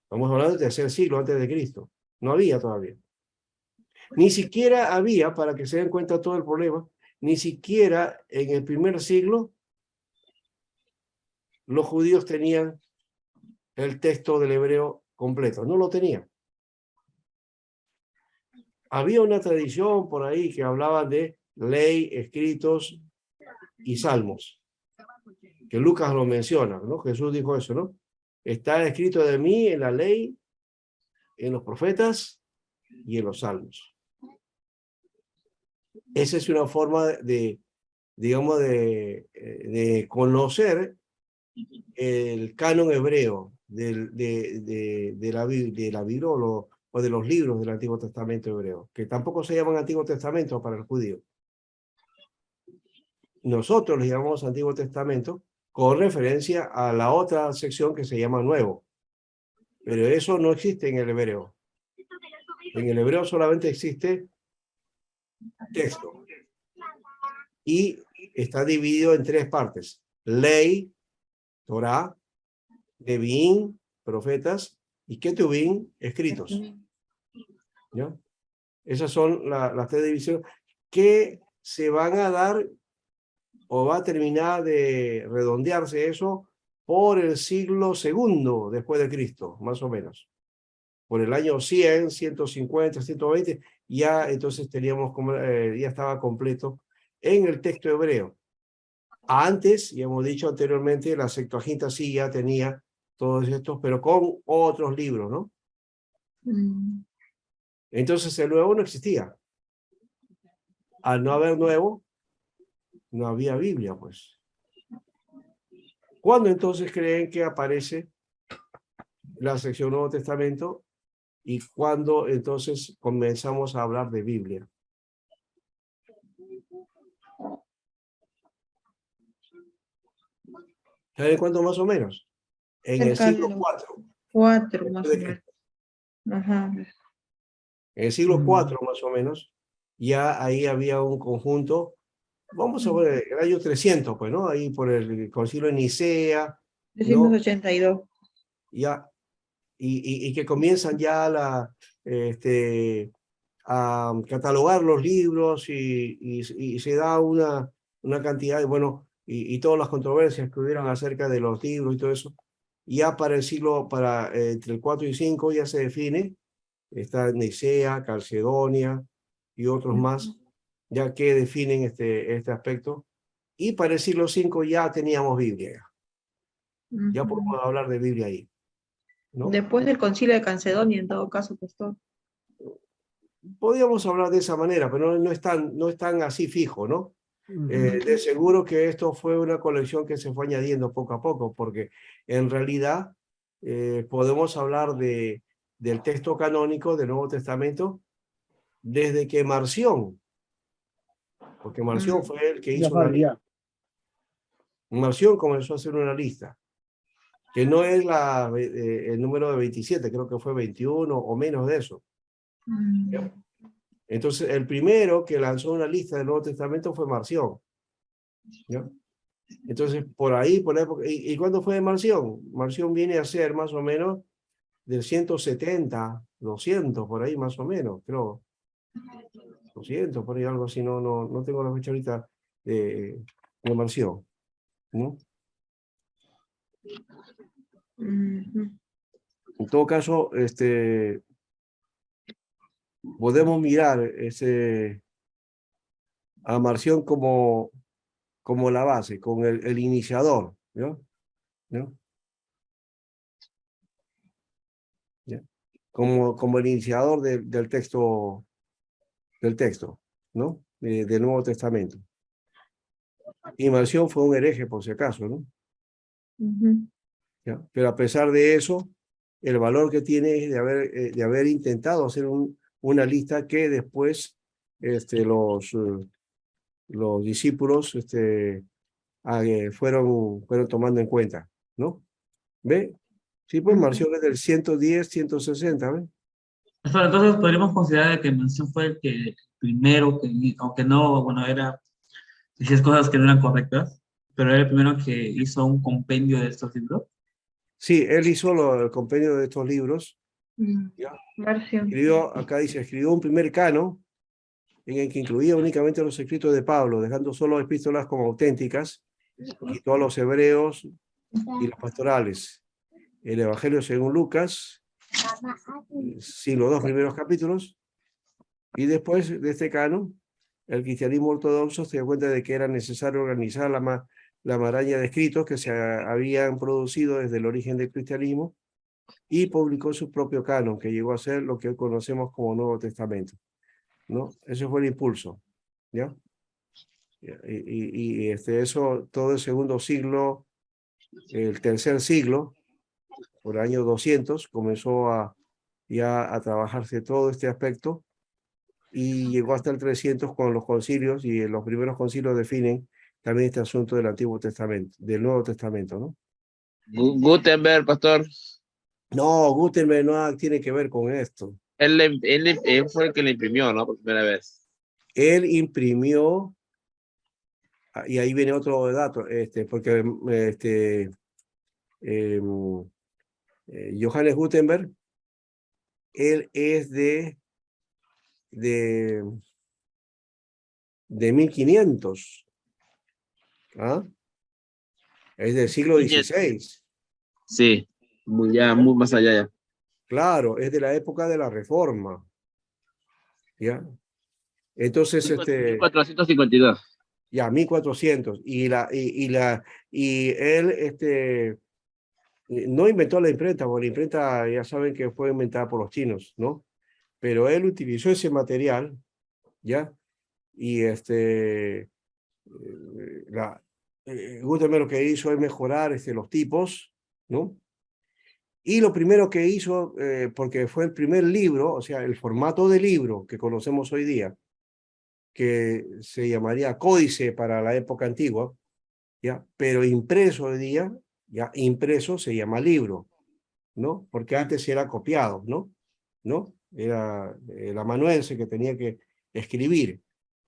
Estamos hablando del tercer siglo antes de Cristo. No había todavía. Ni siquiera había, para que se den cuenta todo el problema, ni siquiera en el primer siglo los judíos tenían el texto del hebreo completo. No lo tenían. Había una tradición por ahí que hablaba de ley, escritos y salmos, que Lucas lo menciona, ¿no? Jesús dijo eso, ¿no? Está escrito de mí en la ley, en los profetas y en los salmos. Esa es una forma digamos, de conocer el canon hebreo de la Biblia o de los libros del Antiguo Testamento hebreo, que tampoco se llaman Antiguo Testamento para el judío. Nosotros les llamamos Antiguo Testamento con referencia a la otra sección que se llama Nuevo. Pero eso no existe en el hebreo. En el hebreo solamente existe texto. Y está dividido en tres partes: ley, Torá, Neviín, profetas, y Ketubín, escritos. ¿Ya? Esas son las tres divisiones que se van a dar, o va a terminar de redondearse eso por el siglo segundo después de Cristo, más o menos. Por el año 100, 150, 120, ya entonces teníamos ya estaba completo en el texto hebreo. Antes, ya hemos dicho anteriormente, la Septuaginta sí ya tenía todos estos, pero con otros libros, ¿no? Entonces el nuevo no existía. Al no haber nuevo, no había Biblia, pues. ¿Cuándo entonces creen que aparece la sección Nuevo Testamento? ¿Y cuándo entonces comenzamos a hablar de Biblia? ¿Saben cuánto más o menos? En el siglo IV. 4, más o menos. Ajá. En el siglo IV, más o menos, ya ahí había un conjunto, vamos a ver, el año 300, pues, ¿no? Ahí por el concilio de Nicea, ¿no? 382. Ya, y que comienzan ya a catalogar los libros y se da una cantidad de, bueno, y todas las controversias que hubieron acerca de los libros y todo eso. Ya para el siglo, entre el 4 y 5 ya se define, está Nicea, Calcedonia y otros más, ya que definen este aspecto. Y para el siglo V ya teníamos Biblia. Ya podemos hablar de Biblia ahí, ¿no? Después del concilio de Calcedonia, en todo caso, pastor. Podríamos hablar de esa manera, pero no es tan así fijo, ¿no? De seguro que esto fue una colección que se fue añadiendo poco a poco, porque en realidad podemos hablar del texto canónico del Nuevo Testamento desde que Marción, porque Marción fue el que hizo una lista. Marción comenzó a hacer una lista, que no es el número de 27, creo que fue 21 o menos de eso. Entonces, el primero que lanzó una lista del Nuevo Testamento fue Marción, ¿no? Entonces, por ahí, por la época, ¿y cuándo fue Marción? Marción viene a ser más o menos del 170, 200, por ahí más o menos, creo. 200, por ahí algo así, no tengo la fecha ahorita de Marción, ¿no? Ujú. En todo caso, podemos mirar a Marción como la base, con el iniciador, ¿no? ¿No? ¿Ya? Como el iniciador del texto, ¿no? Del Nuevo Testamento. Y Marción fue un hereje, por si acaso, ¿no? Ujú. ¿Ya? Pero a pesar de eso, el valor que tiene es de haber intentado hacer una lista que después los discípulos fueron tomando en cuenta, ¿no? ¿Ve? Sí, pues Marción es del 110, 160, ¿ve? Pero entonces podríamos considerar que Manción fue el primero que, aunque no, bueno, decía cosas que no eran correctas, pero era el primero que hizo un compendio de estos libros. Sí, él hizo el compendio de estos libros. ¿Ya? Marción. Escribió un primer canon en el que incluía únicamente los escritos de Pablo, dejando solo epístolas como auténticas, quitó a los hebreos y los pastorales. El Evangelio según Lucas, sí, los 2 primeros capítulos, y después de este canon, el cristianismo ortodoxo se dio cuenta de que era necesario organizar la maraña de escritos que se habían producido desde el origen del cristianismo y publicó su propio canon, que llegó a ser lo que hoy conocemos como Nuevo Testamento, ¿no? Ese fue el impulso, ¿ya? Y eso, todo el segundo siglo, el tercer siglo, por el año 200, comenzó ya a trabajarse todo este aspecto y llegó hasta el 300 con los concilios, y los primeros concilios definen también este asunto del Antiguo Testamento, del Nuevo Testamento, ¿no? Gutenberg, pastor. No, Gutenberg no tiene que ver con esto. Él fue el que le imprimió, ¿no? Por primera vez. Él imprimió, y ahí viene otro dato, porque Johannes Gutenberg, él es de 1500, ¿ah? Es del siglo XVI. Sí, muy más allá ya. Claro, es de la época de la Reforma, ¿ya? Entonces, 1452. ya, 1400, y él, no inventó la imprenta, porque la imprenta ya saben que fue inventada por los chinos, ¿no? Pero él utilizó ese material, ¿ya? Y Gutenberg lo que hizo es mejorar los tipos, ¿no? Y lo primero que hizo, porque fue el primer libro, o sea, el formato de libro que conocemos hoy día, que se llamaría códice para la época antigua, ¿ya? Pero impreso hoy día, ya impreso se llama libro, ¿no? Porque antes era copiado, ¿no? ¿No? Era el amanuense que tenía que escribir,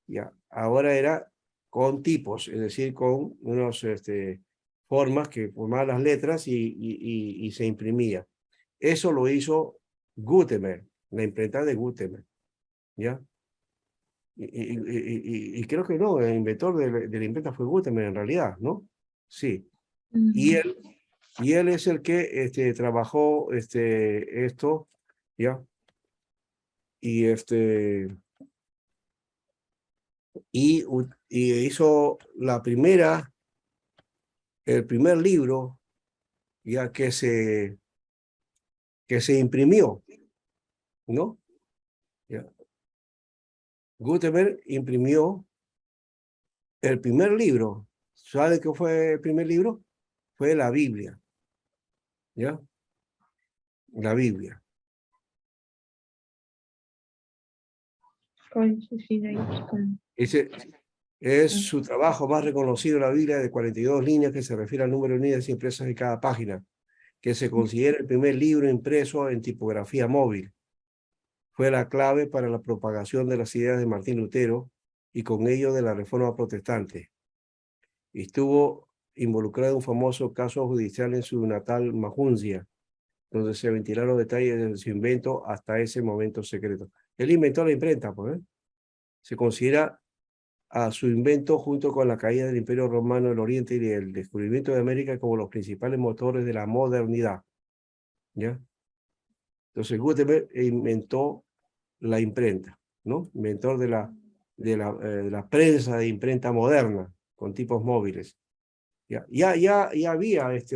¿ya? Ahora era con tipos, es decir, con unas formas que formaban las letras y se imprimía. Eso lo hizo Gutenberg, la imprenta de Gutenberg, ¿ya? Y creo que no, el inventor de la imprenta fue Gutenberg en realidad, ¿no? Sí. Y él es el que trabajó esto, ¿ya? Y y hizo el primer libro, ya que se imprimió, ¿no? ¿Ya? Gutenberg imprimió el primer libro. ¿Sabe qué fue el primer libro? Fue la Biblia, ¿ya? La Biblia. Ese es su trabajo más reconocido, la Biblia, de 42 líneas, que se refiere al número de líneas impresas en cada página, que se considera el primer libro impreso en tipografía móvil. Fue la clave para la propagación de las ideas de Martín Lutero y con ello de la Reforma Protestante. Estuvo involucrado en un famoso caso judicial en su natal Maguncia, donde se ventilaron los detalles de su invento hasta ese momento secreto. Él inventó la imprenta, pues, ¿eh? Se considera a su invento junto con la caída del Imperio Romano del Oriente y el descubrimiento de América como los principales motores de la modernidad. ¿Ya? Entonces Gutenberg inventó la imprenta, ¿no? Inventor de la prensa de imprenta moderna con tipos móviles. Ya había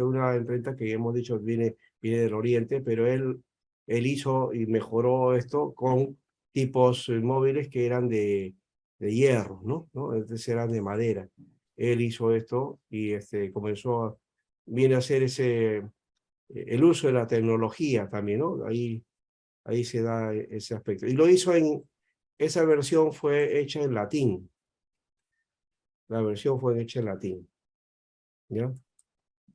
una imprenta que hemos dicho viene del Oriente, pero él hizo y mejoró esto con tipos móviles que eran de hierro, ¿no? Entonces eran de madera. Él hizo esto y viene a hacer el uso de la tecnología también, ¿no? Ahí se da ese aspecto. Y lo hizo esa versión fue hecha en latín. La versión fue hecha en latín, ¿ya?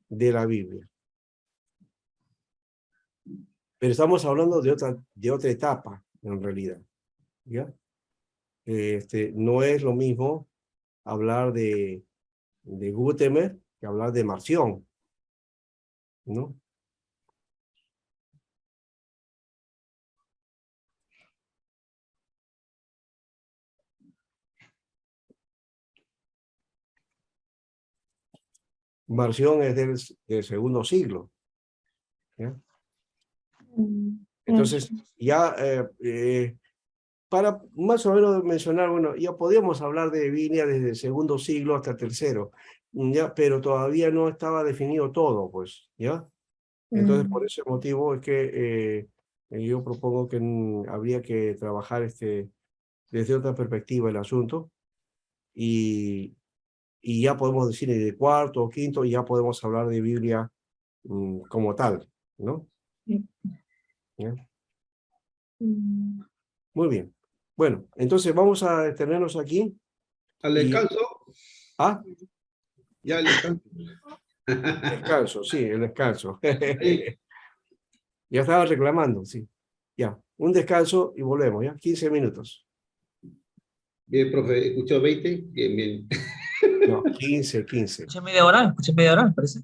De la Biblia. Pero estamos hablando de otra etapa, en realidad, ¿ya? No es lo mismo hablar de Gutenberg que hablar de Marción, ¿no? Marción es del segundo siglo, ¿ya? Entonces, ya para más o menos mencionar, bueno, ya podíamos hablar de Biblia desde el segundo siglo hasta el tercero, ¿ya? Pero todavía no estaba definido todo, pues, ¿ya? Entonces, por ese motivo es que yo propongo que habría que trabajar desde otra perspectiva el asunto y ya podemos decir de cuarto o quinto, ya podemos hablar de Biblia como tal, ¿no? ¿Ya? Muy bien. Bueno, entonces vamos a detenernos aquí. Al descanso. ¿Ah? Ya el descanso. Descanso, sí, el descanso. Sí. Ya estaba reclamando, sí. Ya, un descanso y volvemos, ¿ya? 15 minutos. Bien, profe, escuchó 20. Bien, bien. No, 15. Escuché media hora, me parece.